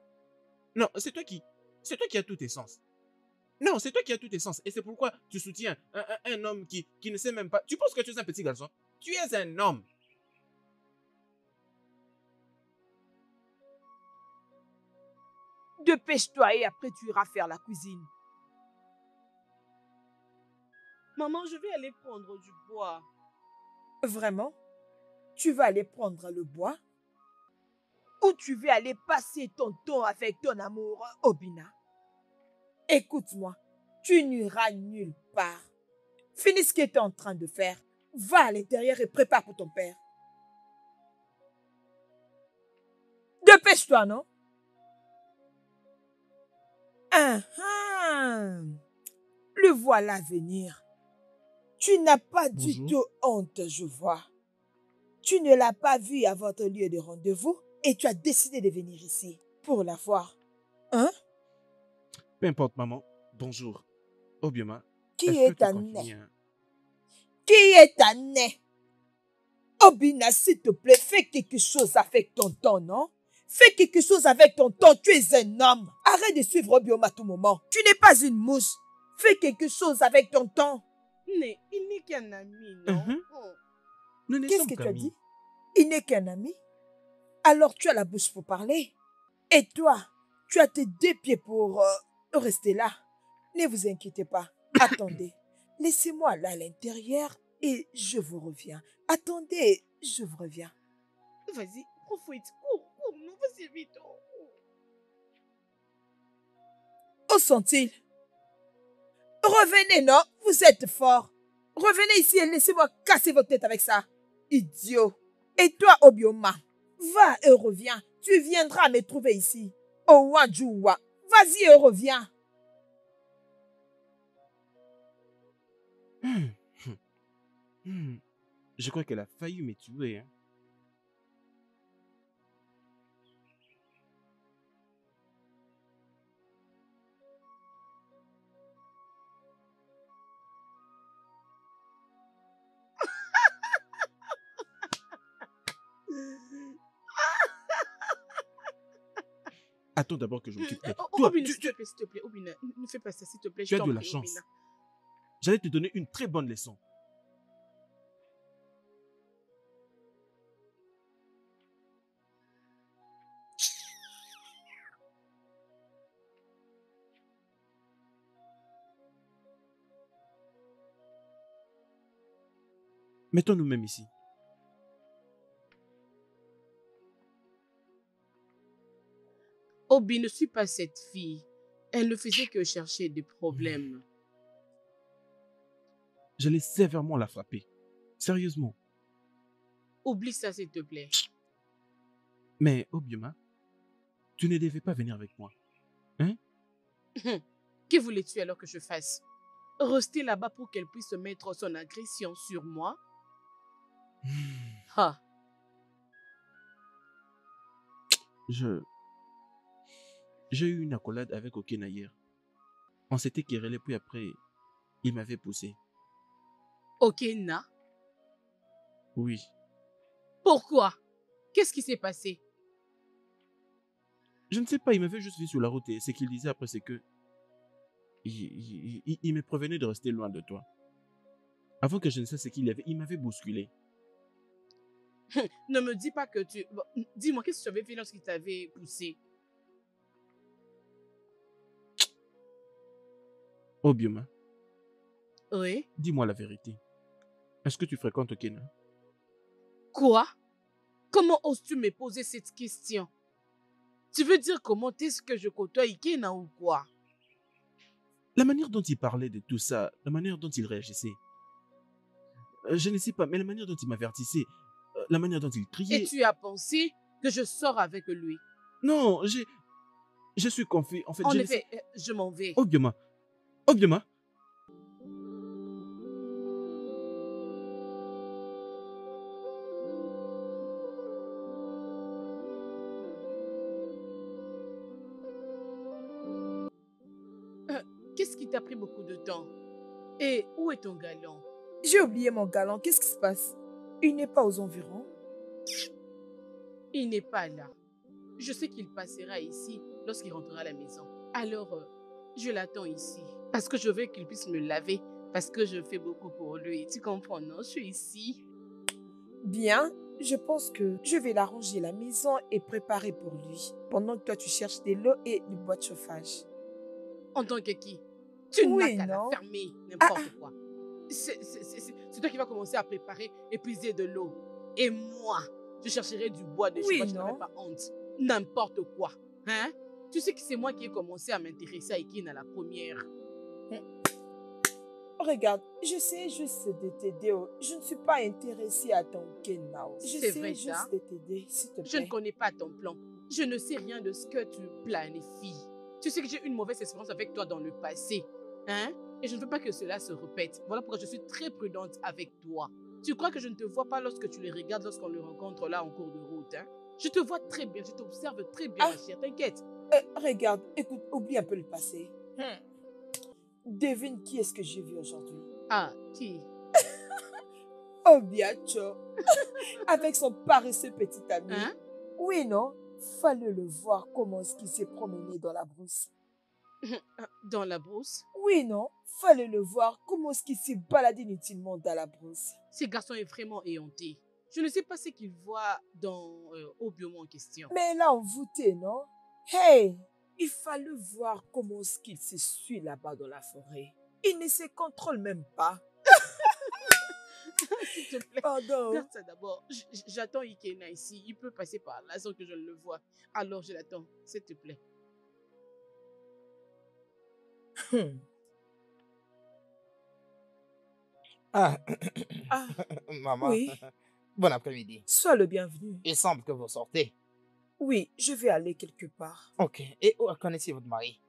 Non, c'est toi qui as tout tes sens. Non, c'est toi qui as tout tes sens. Et c'est pourquoi tu soutiens un homme qui ne sait même pas. Tu penses que tu es un petit garçon? Tu es un homme. Dépêche-toi et après tu iras faire la cuisine. Maman, je vais aller prendre du bois. Vraiment? Tu vas aller prendre le bois? Ou tu veux aller passer ton temps avec ton amour, Obina? Écoute-moi, tu n'iras nulle part. Finis ce que tu es en train de faire. Va à l'intérieur et prépare pour ton père. Dépêche-toi, non? Le voilà venir. Tu n'as pas du Bonjour. tout honte, je vois. Tu ne l'as pas vu à votre lieu de rendez-vous et tu as décidé de venir ici pour la voir. Hein? Peu importe, maman. Bonjour. Obioma, Qui est-ce que est tu ta continues, nez? hein? Qui est ta nez? Obina, s'il te plaît, fais quelque chose avec ton temps, non? Fais quelque chose avec ton temps, tu es un homme. Arrête de suivre Obioma à tout moment. Tu n'es pas une mouche. Fais quelque chose avec ton temps. Mais il n'est qu'un ami, non? Mhm. Oh. Nous ne Qu'est-ce sommes que tu as qu'amis. dit? Il n'est qu'un ami. Alors tu as la bouche pour parler. Et toi, tu as tes 2 pieds pour rester là. Ne vous inquiétez pas. Attendez. Laissez-moi aller à l'intérieur et je vous reviens. Attendez, je vous reviens. Vas-y, profite. Cours, non, vas-y vite. Oh. Où sont-ils? Revenez, non? Vous êtes fort. Revenez ici et laissez-moi casser votre tête avec ça. Idiot. Et toi, Obioma, va et reviens. Tu viendras me trouver ici. Owajuwa. Vas-y et reviens. Je crois qu'elle a failli me tuer. Hein. Attends d'abord que je m'occupe d'elle. Toi, Obina, s'il te plaît, Obina, ne fais pas ça, s'il te plaît. tu je as t'en de la prie, chance. Obina. J'allais te donner une très bonne leçon. Mettons-nous même ici. Obi, ne suis pas cette fille. Elle ne faisait que chercher des problèmes. J'allais sévèrement la frapper. Sérieusement. Oublie ça, s'il te plaît. Mais, Obioma, Tu ne devais pas venir avec moi. Hein? Que voulais-tu alors que je fasse? Rester là-bas pour qu'elle puisse mettre son agression sur moi? Ah, J'ai eu une accolade avec Okena hier. On s'était querellé, puis après, il m'avait poussé. Okena? Oui. Pourquoi? Qu'est-ce qui s'est passé? Je ne sais pas, il m'avait juste vu sur la route et ce qu'il disait après, c'est que il me prévenait de rester loin de toi. Avant que je ne sache ce qu'il y avait, il m'avait bousculé. Ne me dis pas que tu... Bon, dis-moi, qu'est-ce que tu avais fait lorsqu'il t'avait poussé? Obioma, Oui? dis-moi la vérité. Est-ce que tu fréquentes Okena? Quoi? Comment oses-tu me poser cette question? Tu veux dire comment est-ce que je côtoie Ikena ou quoi? La manière dont il parlait de tout ça, la manière dont il réagissait, je ne sais pas, mais la manière dont il m'avertissait, la manière dont il Et criait... tu as pensé que je sors avec lui? Non, je suis confus. En fait, En je ne effet, sais... je m'en vais. Obioma, Obioma, Qu'est-ce qui t'a pris beaucoup de temps? Et où est ton galant? J'ai oublié mon galant. Qu'est-ce qui se passe? Il n'est pas aux environs. Il n'est pas là. Je sais qu'il passera ici lorsqu'il rentrera à la maison. Alors, je l'attends ici. Parce que je veux qu'il puisse me laver. Parce que je fais beaucoup pour lui. Tu comprends, non? Je suis ici. Bien, je pense que je vais l'arranger la maison et préparer pour lui. Pendant que toi, tu cherches de l'eau et du bois de chauffage. En tant que qui? Tu Oui, n'as qu'à la non? fermer, n'importe quoi. C'est toi qui vas commencer à préparer et puiser de l'eau. Et moi, je chercherai du bois de Oui, chauffage, tu non? n'aurais pas honte. N'importe quoi. Hein? Tu sais que c'est moi qui ai commencé à m'intéresser à Ikena la première. Regarde, je sais juste de t'aider. Je ne suis pas intéressée à ton Kenao. Je C'est sais vrai, juste ça? de t'aider, s'il te Je ne plaît. connais pas ton plan. Je ne sais rien de ce que tu planifies. Tu sais que j'ai eu une mauvaise expérience avec toi dans le passé. Hein? Et je ne veux pas que cela se répète. Voilà pourquoi je suis très prudente avec toi. Tu crois que je ne te vois pas lorsque tu les regardes, lorsqu'on le rencontre là en cours de route, hein? Je te vois très bien, je t'observe très bien, Ah. ma chère, t'inquiète. Regarde, écoute, oublie un peu le passé. Devine qui est-ce que j'ai vu aujourd'hui? Ah, qui? Obiacho. Avec son paresseux petit ami. Hein? Oui, non? Fallait le voir comment est-ce qu'il s'est promené dans la brousse. Dans la brousse? Oui, non? Fallait le voir comment est-ce qu'il s'est baladé inutilement dans la brousse. Ce garçon est vraiment éhonté. Je ne sais pas ce qu'il voit dans Obiomo en question. Mais elle a envoûté, non? Hey! Il fallait voir comment est-ce qu'il se suit là-bas dans la forêt. Il ne se contrôle même pas. S'il te plaît. Pardon. Regarde ça d'abord. J'attends Ikena ici. Il peut passer par là sans que je le voie. Alors je l'attends, s'il te plaît. Ah, Ah, maman. oui. Bon après-midi. Sois le bienvenu. Il semble que vous sortez. Oui, je vais aller quelque part. Ok. Et où connaissez votre mari?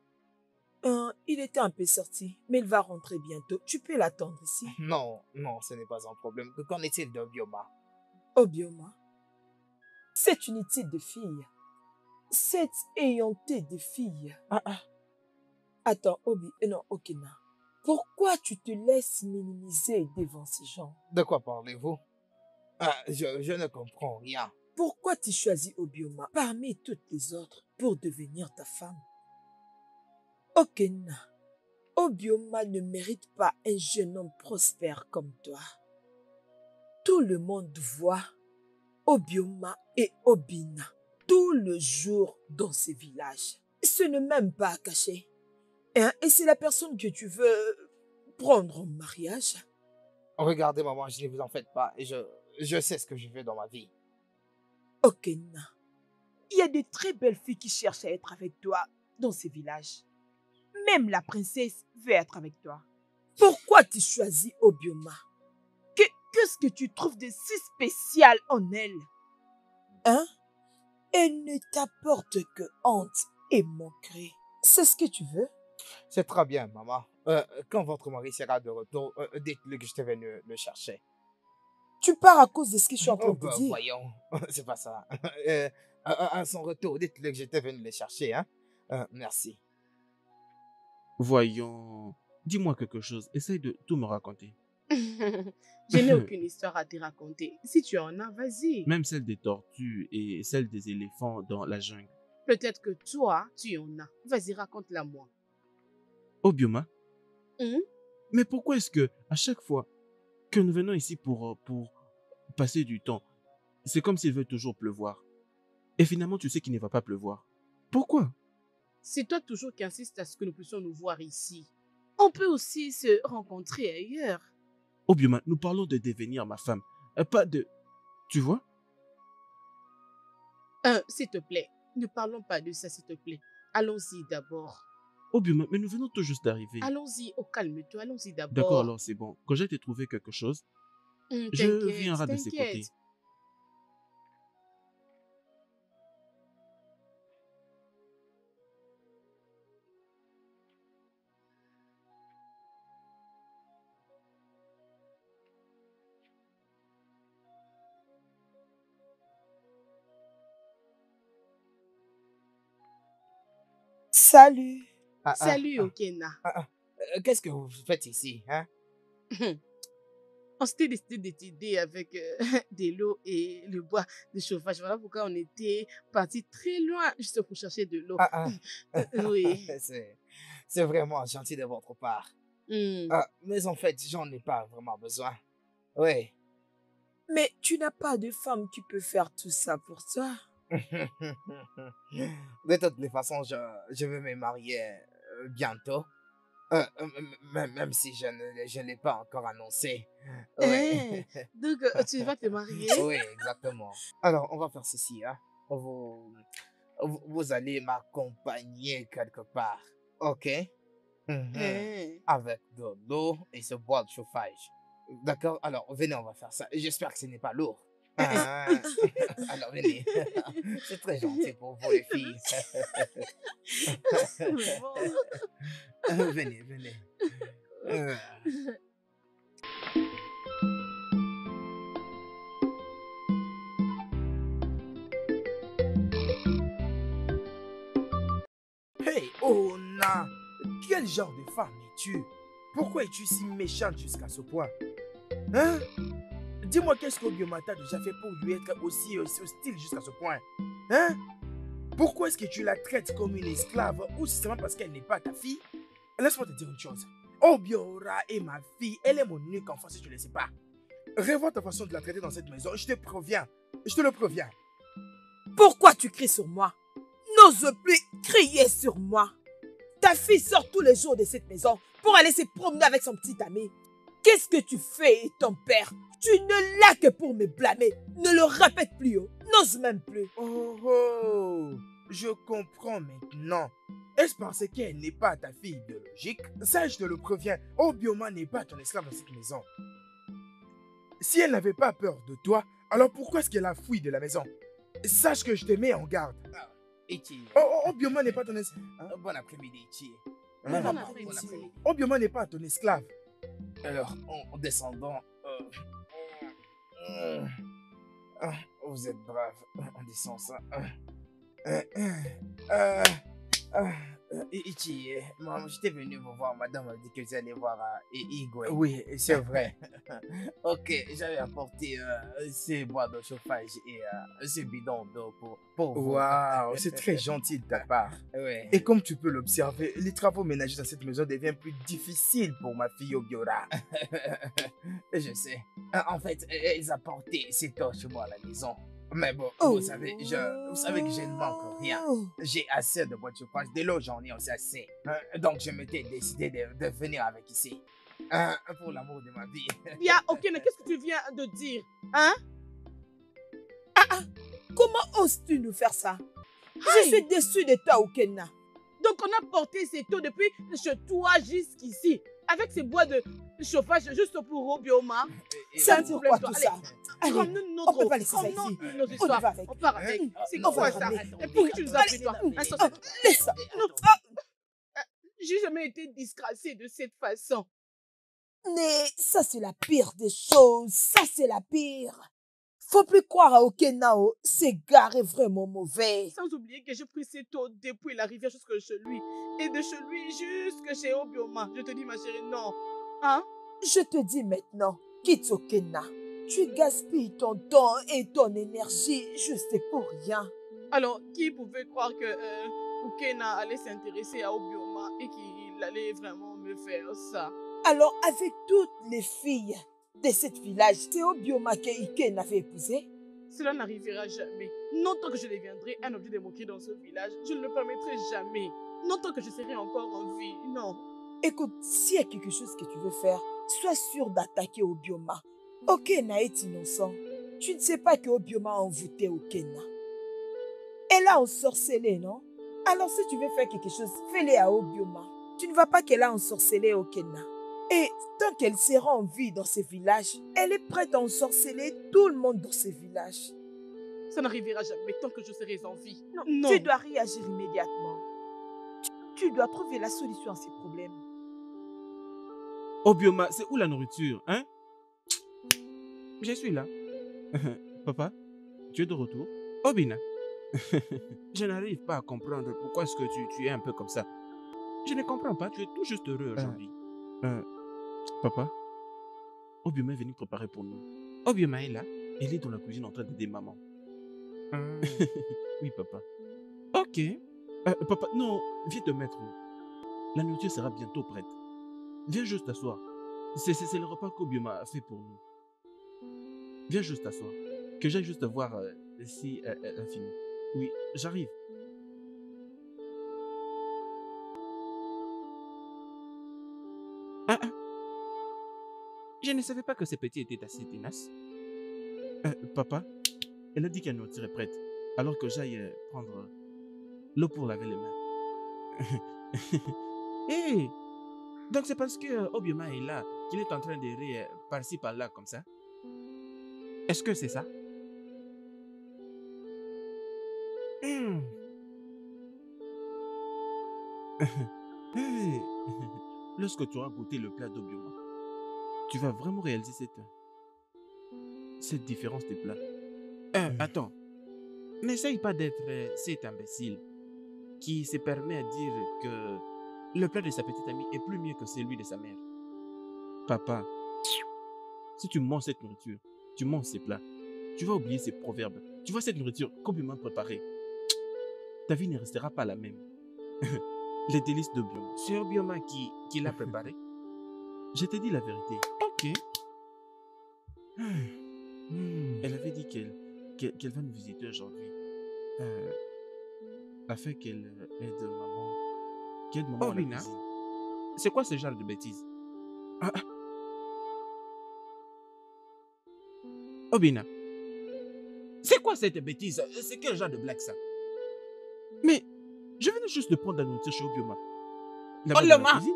Il était un peu sorti, mais il va rentrer bientôt. Tu peux l'attendre ici. Non, non, ce n'est pas un problème. Que qu'en est-il de Bioma? Obioma, c'est une étude de fille. Cette éhontée de fille. Attends, non, Okena. Pourquoi tu te laisses minimiser devant ces gens? De quoi parlez-vous? Je ne comprends rien. Pourquoi tu choisis Obioma parmi toutes les autres pour devenir ta femme? Okena, Obioma ne mérite pas un jeune homme prospère comme toi. Tout le monde voit Obioma et Obina tout le jour dans ces villages. Ce n'est même pas à cacher. Et c'est la personne que tu veux prendre en mariage. Regardez, maman, je ne vous en faites pas. Je sais ce que je veux dans ma vie. Okena, il y a de très belles filles qui cherchent à être avec toi dans ces villages. Même la princesse veut être avec toi. Pourquoi tu choisis Obioma? Qu'est-ce que tu trouves de si spécial en elle? Hein? et ne t'apporte que honte et moquerie. C'est ce que tu veux? C'est très bien, maman. Quand votre mari sera de retour, dites-lui que je suis venu le chercher. Tu pars à cause de ce que je suis en train Oh, de te ben, dire. voyons, c'est pas ça. À son retour, dites-lui que j'étais venu le chercher, hein. Merci. Voyons, dis-moi quelque chose. Essaye de tout me raconter. Je n'ai aucune histoire à te raconter. Si tu en as, vas-y. Même celle des tortues et celle des éléphants dans la jungle. Peut-être que toi, tu en as. Vas-y, raconte-la moi. Obioma, Hum? mais pourquoi est-ce que à chaque fois que nous venons ici pour passer du temps, c'est comme s'il veut toujours pleuvoir. Et finalement, tu sais qu'il ne va pas pleuvoir. Pourquoi? C'est toi toujours qui insistes à ce que nous puissions nous voir ici. On peut aussi se rencontrer ailleurs. Obioma, nous parlons de devenir ma femme, pas de... Tu vois? S'il te plaît, ne parlons pas de ça, s'il te plaît. Allons-y d'abord. Obioma, mais nous venons tout juste d'arriver. Allons-y, calme-toi, allons-y d'abord. D'accord, alors c'est bon. Quand j'ai trouvé quelque chose, je T'inquiète, viendrai de ses côtés. t'inquiète. Salut. Salut, Okena. Qu'est-ce que vous faites ici, hein? On s'était décidé de t'aider avec de l'eau et le bois de chauffage. Voilà pourquoi on était parti très loin juste pour chercher de l'eau. Oui. C'est vraiment gentil de votre part. Hmm. Mais en fait, j'en ai pas vraiment besoin. Oui. Mais tu n'as pas de femme qui peut faire tout ça pour toi. De toutes les façons, je vais me marier bientôt. Même si je ne l'ai pas encore annoncé. Ouais. Donc, tu vas te marier? Oui, exactement. Alors, on va faire ceci. Hein. Vous allez m'accompagner quelque part. OK? Avec de l'eau et ce bois de chauffage. D'accord? Alors, venez, on va faire ça. J'espère que ce n'est pas lourd. Alors, venez. C'est très gentil pour vous, les filles. Venez, venez. Hey, Ona, quel genre de femme es-tu? Pourquoi es-tu si méchante jusqu'à ce point? Hein? Dis-moi qu'est-ce qu'Obioma t'a déjà fait pour lui être aussi hostile jusqu'à ce point? Hein? Pourquoi est-ce que tu la traites comme une esclave ou c'est seulement parce qu'elle n'est pas ta fille? Laisse-moi te dire une chose. Obiora est ma fille, elle est mon unique enfant si tu ne le sais pas. Revois ta façon de la traiter dans cette maison, je te préviens. Je te le préviens. Pourquoi tu cries sur moi? N'ose plus crier sur moi. Ta fille sort tous les jours de cette maison pour aller se promener avec son petit ami. Qu'est-ce que tu fais, ton père? Tu ne l'as que pour me blâmer. Ne le répète plus, oh. N'ose même plus. Oh, je comprends maintenant. Est-ce parce qu'elle n'est pas ta fille biologique? Ça, je te le préviens, Obioma n'est pas ton esclave dans cette maison. Si elle n'avait pas peur de toi, alors pourquoi est-ce qu'elle a fui de la maison? Sache que je te mets en garde. Ichi. Obioma n'est pas ton esclave. Bon après-midi, Ichi. Bon après-midi. Obioma n'est pas ton esclave. Alors, en descendant... vous êtes brave. On descend ça. Ichi, maman, j'étais venu vous voir. Madame m'a dit que vous allez voir Igwe. Oui, c'est vrai. Ok, j'avais apporté ces bois de chauffage et ce bidon d'eau pour vous. Waouh, c'est très gentil de ta part. Ouais. Et comme tu peux l'observer, les travaux ménagers dans cette maison deviennent plus difficiles pour ma fille Obiora. Je sais. En fait, ils apportaient ces torches chez moi à la maison. Mais bon, Oh. vous savez que je ne manque rien. J'ai assez de bois de chauffage, de l'eau j'en ai aussi assez. Donc je m'étais décidé de venir avec ici. Pour l'amour de ma vie. Bien, Okena, qu'est-ce que tu viens de dire? Hein? Comment oses-tu nous faire ça? Je Aïe. suis déçue de toi, Okena. Donc, on a porté ces taux depuis chez toi jusqu'ici. Avec ces bois de chauffage juste pour Obioma. Ça vous- pour quoi tout Allez. ça? Allez, Ramenons on peut pas laisser ça ramenons ici. une autre On y histoire. va avec. On part avec. C'est On va quoi le ça? ramener. Et pour qui tu nous as pris, toi? Un sorcier. Laisse ça. Non. J'ai jamais été disgracée de cette façon. Mais ça, c'est la pire des choses. Ça, c'est la pire. Faut plus croire à Okenao. C'est garé vraiment mauvais. Sans oublier que j'ai pris cette eau depuis la rivière jusque chez lui. Et de chez lui jusque chez Obioma. Je te dis, ma chérie, non. Hein? Je te dis maintenant, quitte Okena. Tu gaspilles ton temps et ton énergie juste pour rien. Alors, qui pouvait croire que Ukena allait s'intéresser à Obioma et qu'il allait vraiment me faire ça? Alors, avec toutes les filles de ce village, c'est Obioma que Iken avait épousé. Cela n'arrivera jamais. Non tant que je deviendrai un objet de moquerie dans ce village, je ne le permettrai jamais. Non tant que je serai encore en vie, non. Écoute, s'il y a quelque chose que tu veux faire, sois sûr d'attaquer Obioma. Okena est innocent. Tu ne sais pas que Obioma a envoûté Okena. Elle a ensorcelé, non? Alors si tu veux faire quelque chose, fais-le à Obioma. Tu ne vois pas qu'elle a ensorcelé Okena. Et tant qu'elle sera en vie dans ce village, elle est prête à ensorceler tout le monde dans ce village. Ça n'arrivera jamais tant que je serai en vie. Non. Tu dois réagir immédiatement. Tu dois trouver la solution à ces problèmes. Obioma, c'est où la nourriture, hein? Je suis là. Papa, tu es de retour? Obina, je n'arrive pas à comprendre pourquoi est-ce que tu es un peu comme ça. Je ne comprends pas, tu es tout juste heureux aujourd'hui. Papa, Obioma est venu préparer pour nous. Obioma est là, elle est dans la cuisine en train d'aider maman. Oui, papa. Ok. Papa, non, viens te mettre où? La nourriture sera bientôt prête. Viens juste t'asseoir. C'est le repas qu'Obioma a fait pour nous. Viens juste t'asseoir. Que j'aille juste voir si elle a fini. Oui, j'arrive. Je ne savais pas que ces petits étaient assez tenaces. Papa, elle a dit qu'elle nourriture est prête. Alors que j'aille prendre l'eau pour laver les mains. Hé! Donc c'est parce que Obioma est là qu'il est en train d'errer par-ci par-là comme ça? Est-ce que c'est ça? Lorsque tu auras goûté le plat d'Obioma, tu vas vraiment réaliser cette différence de plats. Attends, n'essaye pas d'être cet imbécile qui se permet à dire que le plat de sa petite amie est plus mieux que celui de sa mère. Papa, si tu manges cette nourriture, tu manges ces plats, tu vas oublier ces proverbes. Tu vois cette nourriture complètement préparée. Ta vie ne restera pas la même. Les délices d'Obioma. C'est Obioma qui l'a préparé. Je t'ai dit la vérité. Ok. Elle avait dit qu'elle va nous visiter aujourd'hui. Afin qu'elle aide maman. Qu'elle aide maman à la cuisine. C'est quoi ce genre de bêtises? Obina, c'est quoi cette bêtise? C'est quel genre de blague ça? Mais je venais juste de prendre la nourriture chez Obioma. Là-bas dans la cuisine.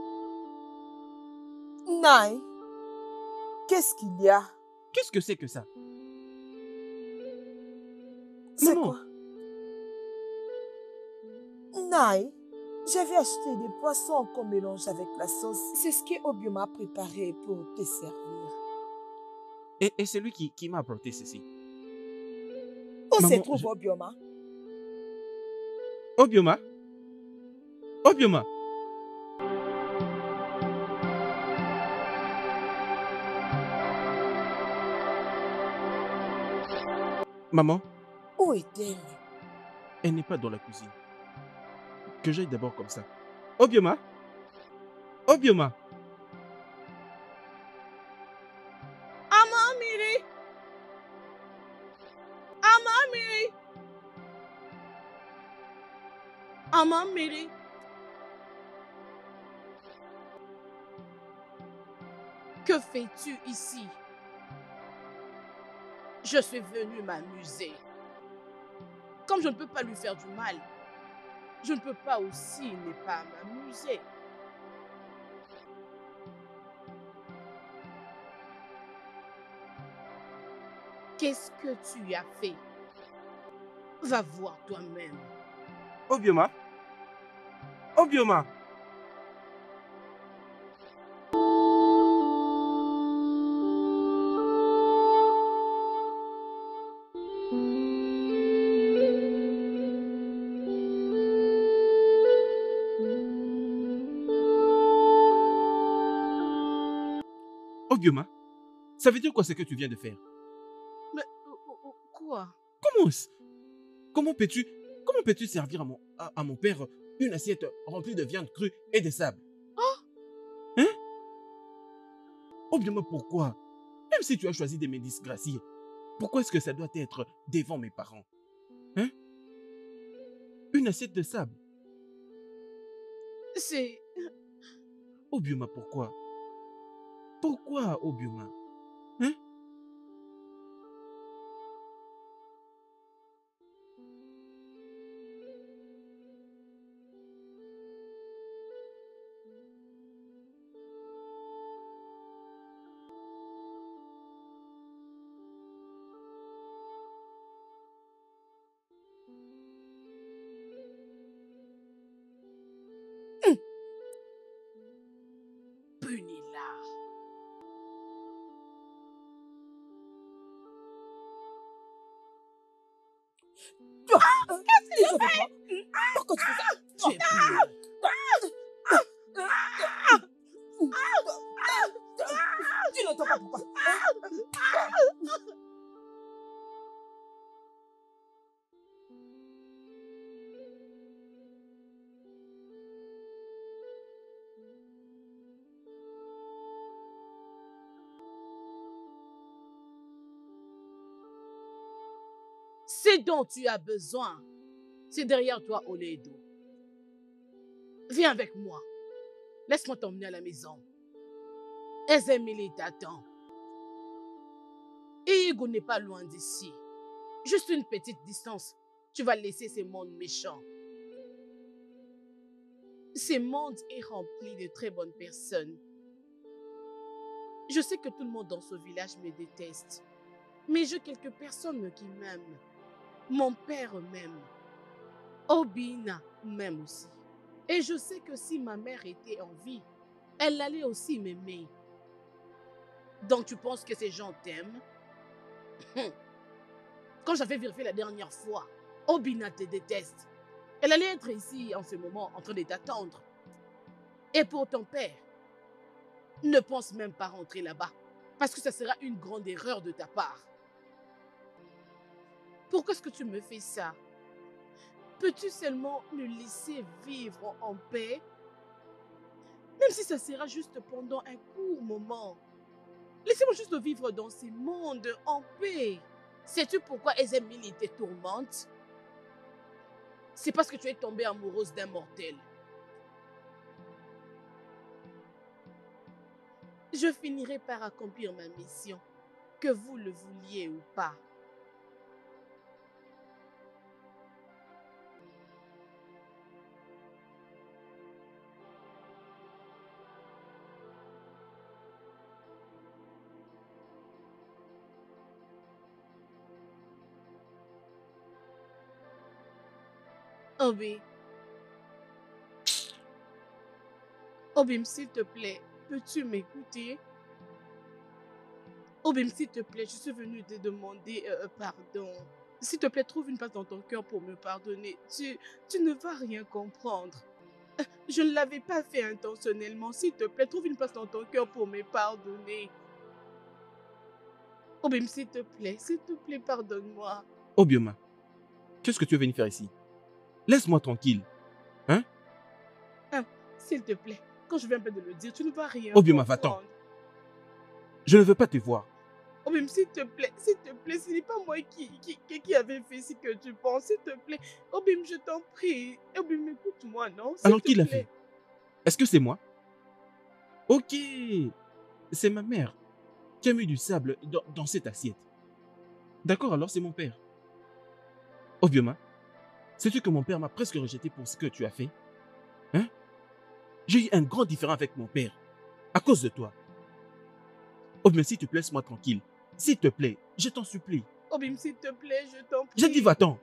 Nai, qu'est-ce qu'il y a? Qu'est-ce que c'est que ça? C'est Maman. quoi? Nai, j'avais acheté des poissons qu'on mélange avec la sauce. C'est ce que Obioma a préparé pour te servir. Et c'est lui qui m'a apporté ceci. Où Maman, se trouve Obioma? Obioma? Obioma? Maman, Où est-elle? elle n'est pas dans la cuisine. Que j'aille d'abord comme ça. Obioma? Obioma? Amamiri! Amamiri! Amamiri! Que fais-tu ici? Je suis venue m'amuser. Comme je ne peux pas lui faire du mal, je ne peux pas aussi ne pas m'amuser. Qu'est-ce que tu as fait? Va voir toi-même. Obioma? Obioma! Obioma, ça veut dire quoi ce que tu viens de faire? Mais quoi? Comment peux-tu servir à mon père une assiette remplie de viande crue et de sable? Oh! Hein? Obioma, pourquoi? Même si tu as choisi de me disgracier, pourquoi est-ce que ça doit être devant mes parents? Hein? Une assiette de sable? C'est... Obioma, pourquoi? Pourquoi, Obioma? Hein? Punis-la. Toi, qu'est-ce que tu fais? Pourquoi tu fais ça? Tu es puni. Tu n'entends pas pourquoi? Ce dont tu as besoin, c'est derrière toi, Oledo. Viens avec moi. Laisse-moi t'emmener à la maison. Ezemili t'attend. Et Hugo n'est pas loin d'ici. Juste une petite distance. Tu vas laisser ces mondes méchants. Ce monde est rempli de très bonnes personnes. Je sais que tout le monde dans ce village me déteste. Mais j'ai quelques personnes qui m'aiment. Mon père m'aime. Obina m'aime aussi. Et je sais que si ma mère était en vie, elle allait aussi m'aimer. Donc tu penses que ces gens t'aiment? Quand j'avais vérifié la dernière fois, Obina te déteste. Elle allait être ici en ce moment en train de t'attendre. Et pour ton père, ne pense même pas rentrer là-bas. Parce que ça sera une grande erreur de ta part. Pourquoi est-ce que tu me fais ça? Peux-tu seulement me laisser vivre en paix? Même si ça sera juste pendant un court moment. Laissez-moi juste vivre dans ces mondes en paix. Sais-tu pourquoi Ezemili te tourmente? C'est parce que tu es tombée amoureuse d'un mortel. Je finirai par accomplir ma mission, que vous le vouliez ou pas. Obi. Obim, s'il te plaît, peux-tu m'écouter? Obim, s'il te plaît, je suis venue te demander pardon. S'il te plaît, trouve une place dans ton cœur pour me pardonner. Tu ne vas rien comprendre. Je ne l'avais pas fait intentionnellement. S'il te plaît, trouve une place dans ton cœur pour me pardonner. Obim, s'il te plaît, pardonne-moi. Obioma, qu'est-ce que tu es venu faire ici? Laisse-moi tranquille. Hein? S'il te plaît, quand je viens de le dire, tu ne vas rien Obioma, comprendre. va-t'en. Je ne veux pas te voir. Obim, s'il te plaît, ce n'est pas moi qui avait fait ce que tu penses, s'il te plaît. Obim, je t'en prie. Obim, écoute-moi, non? Alors qui l'a fait? Est-ce que c'est moi? Ok, c'est ma mère qui a mis du sable dans cette assiette. D'accord, alors c'est mon père. Obioma, sais-tu que mon père m'a presque rejeté pour ce que tu as fait? Hein? J'ai eu un grand différend avec mon père à cause de toi. Obioma, s'il te plaît, laisse-moi tranquille. S'il te plaît, je t'en supplie. Obim, s'il te plaît, je t'en prie. J'ai dit va-t'en.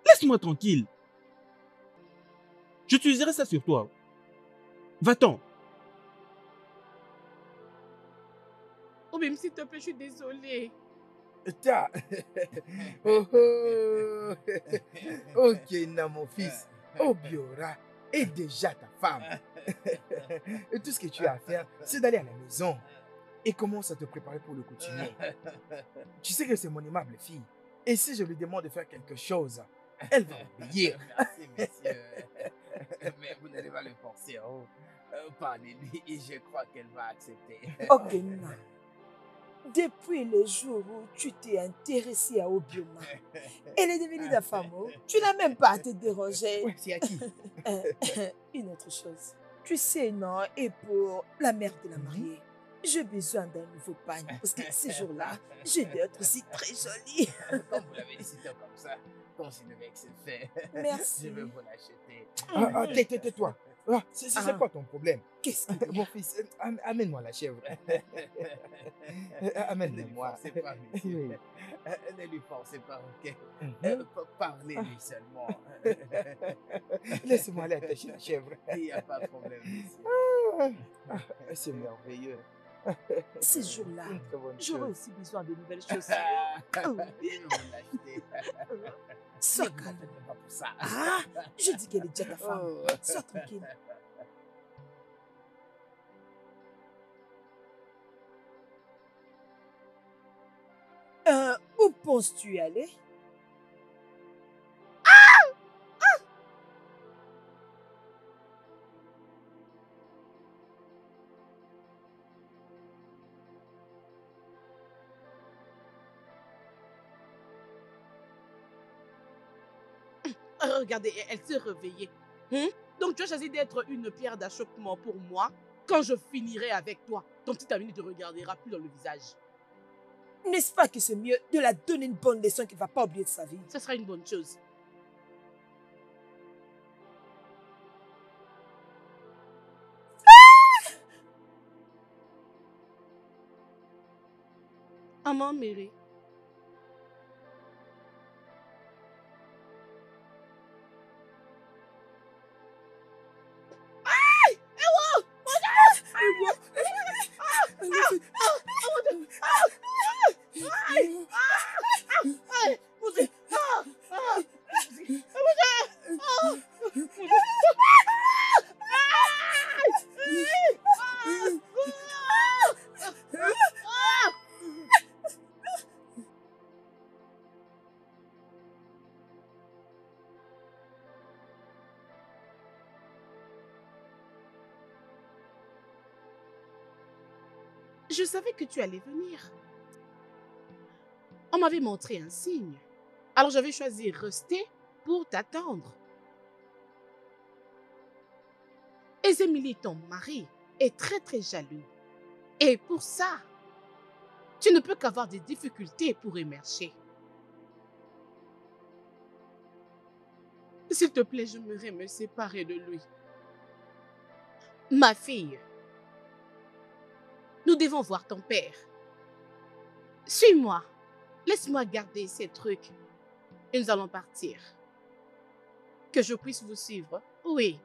Laisse-moi tranquille. J'utiliserai ça sur toi. Va-t'en. Obim, s'il te plaît, je suis désolée. Ta. Oh, oh. Ok, non, mon fils. Obiora est déjà ta femme. Et tout ce que tu as à faire, c'est d'aller à la maison et commence à te préparer pour le continuer. Tu sais que c'est mon aimable fille. Et si je lui demande de faire quelque chose, elle va obéir. Merci, monsieur. Mais vous n'allez pas le forcer. Oh. Parlez-lui et je crois qu'elle va accepter. Ok, Nina. Depuis le jour où tu t'es intéressé à Obioma, elle est devenue ta femme. Oh. Tu n'as même pas à te déranger. Ouais, c'est à qui? Une autre chose. Tu sais, non, et pour la mère de la mariée, j'ai besoin d'un nouveau pagne. Parce que ce jour-là, je dois être aussi très jolie. Comme vous l'avez décidé comme ça, continuez avec ce fait. Merci. Je vais vous l'acheter. Tais-toi. Ah, c'est quoi ton problème? Qu'est-ce que... Mon fils, amène-moi la chèvre. Amène-moi. Ne lui forcez pas, monsieur. Ne lui forcez pas, ok? Parlez-lui seulement. Laisse-moi aller attacher la chèvre. Il n'y a pas de problème, monsieur. C'est merveilleux. Ce jour-là, Une très bonne j'aurai chose. aussi besoin de nouvelles chaussures. Je vais vous l'acheter. Sois Ne vous calme. inquiétez pas pour ça. Ah, je dis qu'elle est déjà ta femme. Oh. Sois tranquille. Où penses-tu aller? Regardez, elle s'est réveillée. Donc tu as choisi d'être une pierre d'achoppement pour moi quand je finirai avec toi. Ton petit ami ne te regardera plus dans le visage. N'est-ce pas que c'est mieux de la donner une bonne leçon qu'elle ne va pas oublier de sa vie? Ce sera une bonne chose. Maman Mary. Je savais que tu allais venir. On m'avait montré un signe. Alors j'avais choisi rester pour t'attendre. Et Émilie, ton mari, est très très jaloux. Et pour ça, tu ne peux qu'avoir des difficultés pour émerger. S'il te plaît, j'aimerais me séparer de lui. Ma fille, nous devons voir ton père. Suis-moi. Laisse-moi garder ces trucs. Et nous allons partir. Que je puisse vous suivre. Oui.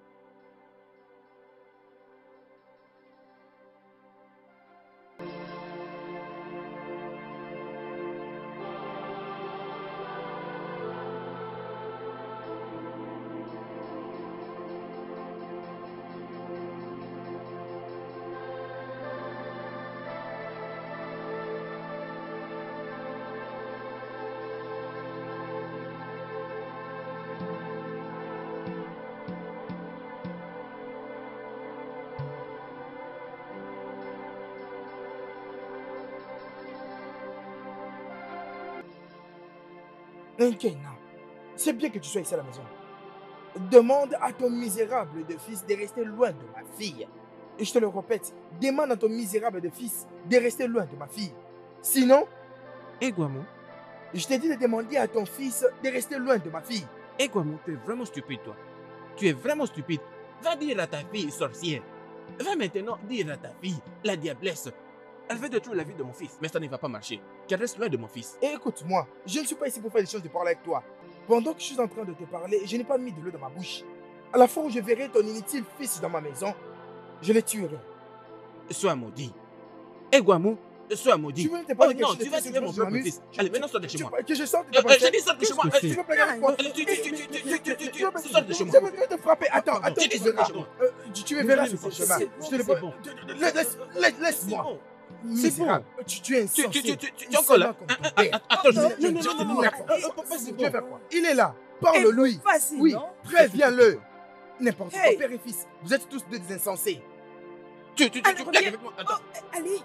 Nkeina, c'est bien que tu sois ici à la maison. Demande à ton misérable de fils de rester loin de ma fille. Et je te le répète, demande à ton misérable de fils de rester loin de ma fille. Sinon, Et Guamon, je t'ai dit de demander à ton fils de rester loin de ma fille. tu es vraiment stupide, toi. Tu es vraiment stupide. Va dire à ta fille sorcière. Va maintenant dire à ta fille la diablesse Elle veut détruire la vie de mon fils. Mais ça ne va pas marcher. Qu'elle reste loin de mon fils. Et écoute-moi, je ne suis pas ici pour faire des choses de parler avec toi. Pendant que je suis en train de te parler, je n'ai pas mis de l'eau dans ma bouche. À la fois où je verrai ton inutile fils dans ma maison, je le tuerai. Sois maudit. Et Guamou, sois maudit. Tu veux te parler Oh non, tu vas tuer mon propre fils. Allez, maintenant sors de chez moi. Que je sorte de J'ai dit sors de chez moi. Tu veux plaire avec moi? Sors de chez moi. Je veux te frapper. Attends, J'ai dit tu sors de verras. chez moi. Tu me verras sur ton chemin. C'est bon. Laisse-moi. C'est bon. Tu es insensé. Tu es encore là. Attends, Non. Tu veux faire quoi? Il est là. Parle-lui. Facile, Oui, non? préviens-le. N'importe quoi, Hey. père et fils. Vous êtes tous des insensés. Tu blagues avec moi. Attends. Allez.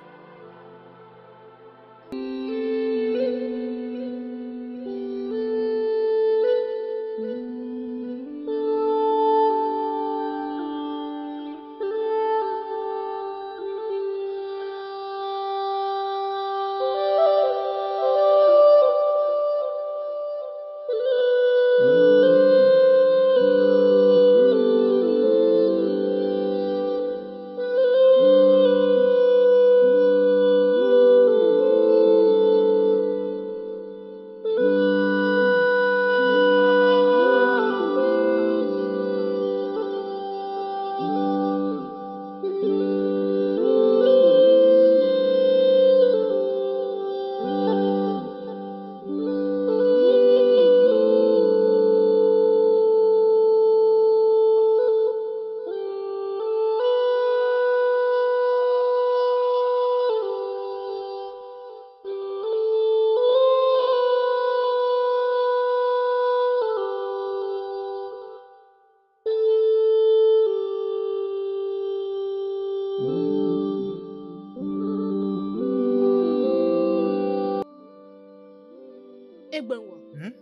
Eh Benwa, Hmm?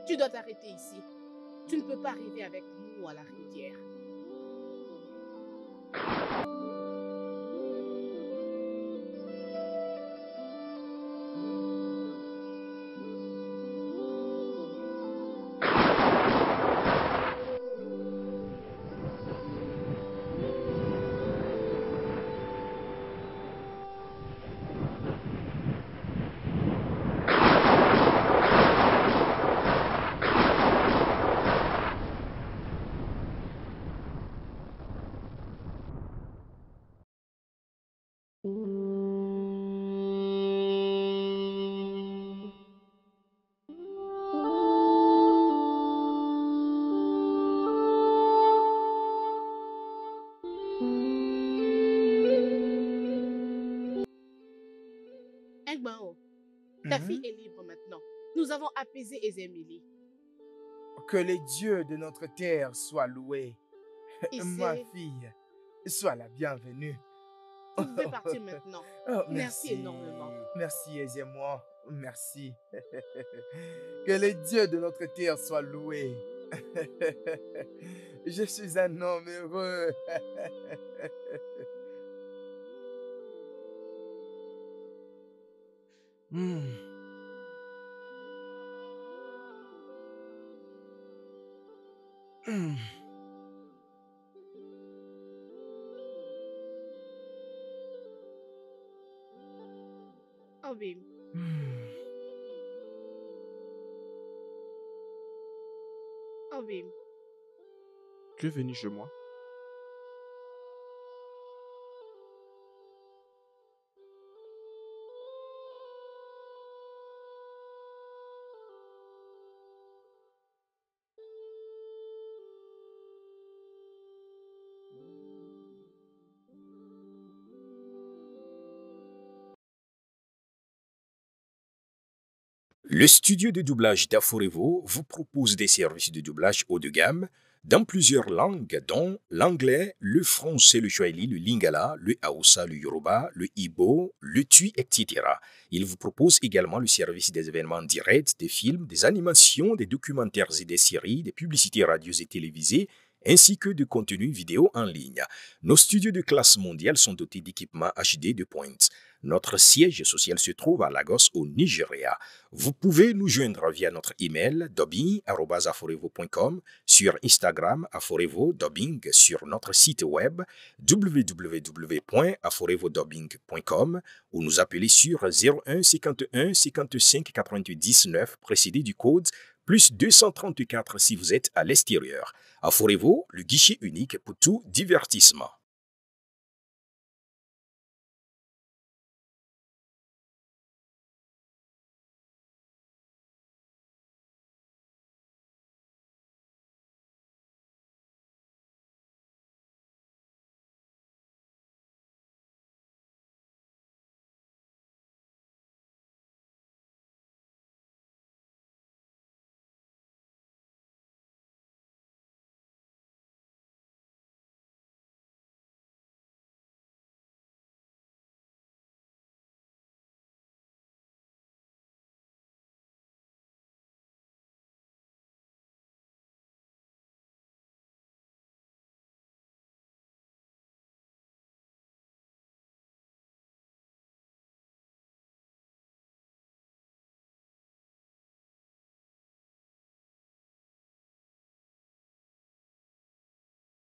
tu dois t'arrêter ici. Tu ne peux pas arriver avec nous à la rivière. Engbenho, ta Mhm. fille est libre maintenant. Nous avons apaisé Ezemili. Que les dieux de notre terre soient loués. Et Ma c'est... fille, sois la bienvenue. Vous pouvez partir maintenant. Oh, Merci énormément. Merci, aisez-moi. Merci. Que les dieux de notre terre soient loués. Je suis un homme heureux. Hmm. Hmm. Obim, Hmm. Obim, Tu es venu chez moi? Le studio de doublage d'Aforevo vous propose des services de doublage haut de gamme dans plusieurs langues, dont l'anglais, le français, le swahili, le lingala, le hausa, le yoruba, le ibo, le tui, etc. Il vous propose également le service des événements directs, des films, des animations, des documentaires et des séries, des publicités radios et télévisées, ainsi que de contenus vidéo en ligne. Nos studios de classe mondiale sont dotés d'équipements HD de pointe. Notre siège social se trouve à Lagos, au Nigeria. Vous pouvez nous joindre via notre email dubbing@aforevo.com, sur Instagram Aforevo Dubbing, sur notre site web www.aforevodubbing.com ou nous appeler sur 01 51 55 99 précédé du code plus 234 si vous êtes à l'extérieur. Aforevo, le guichet unique pour tout divertissement.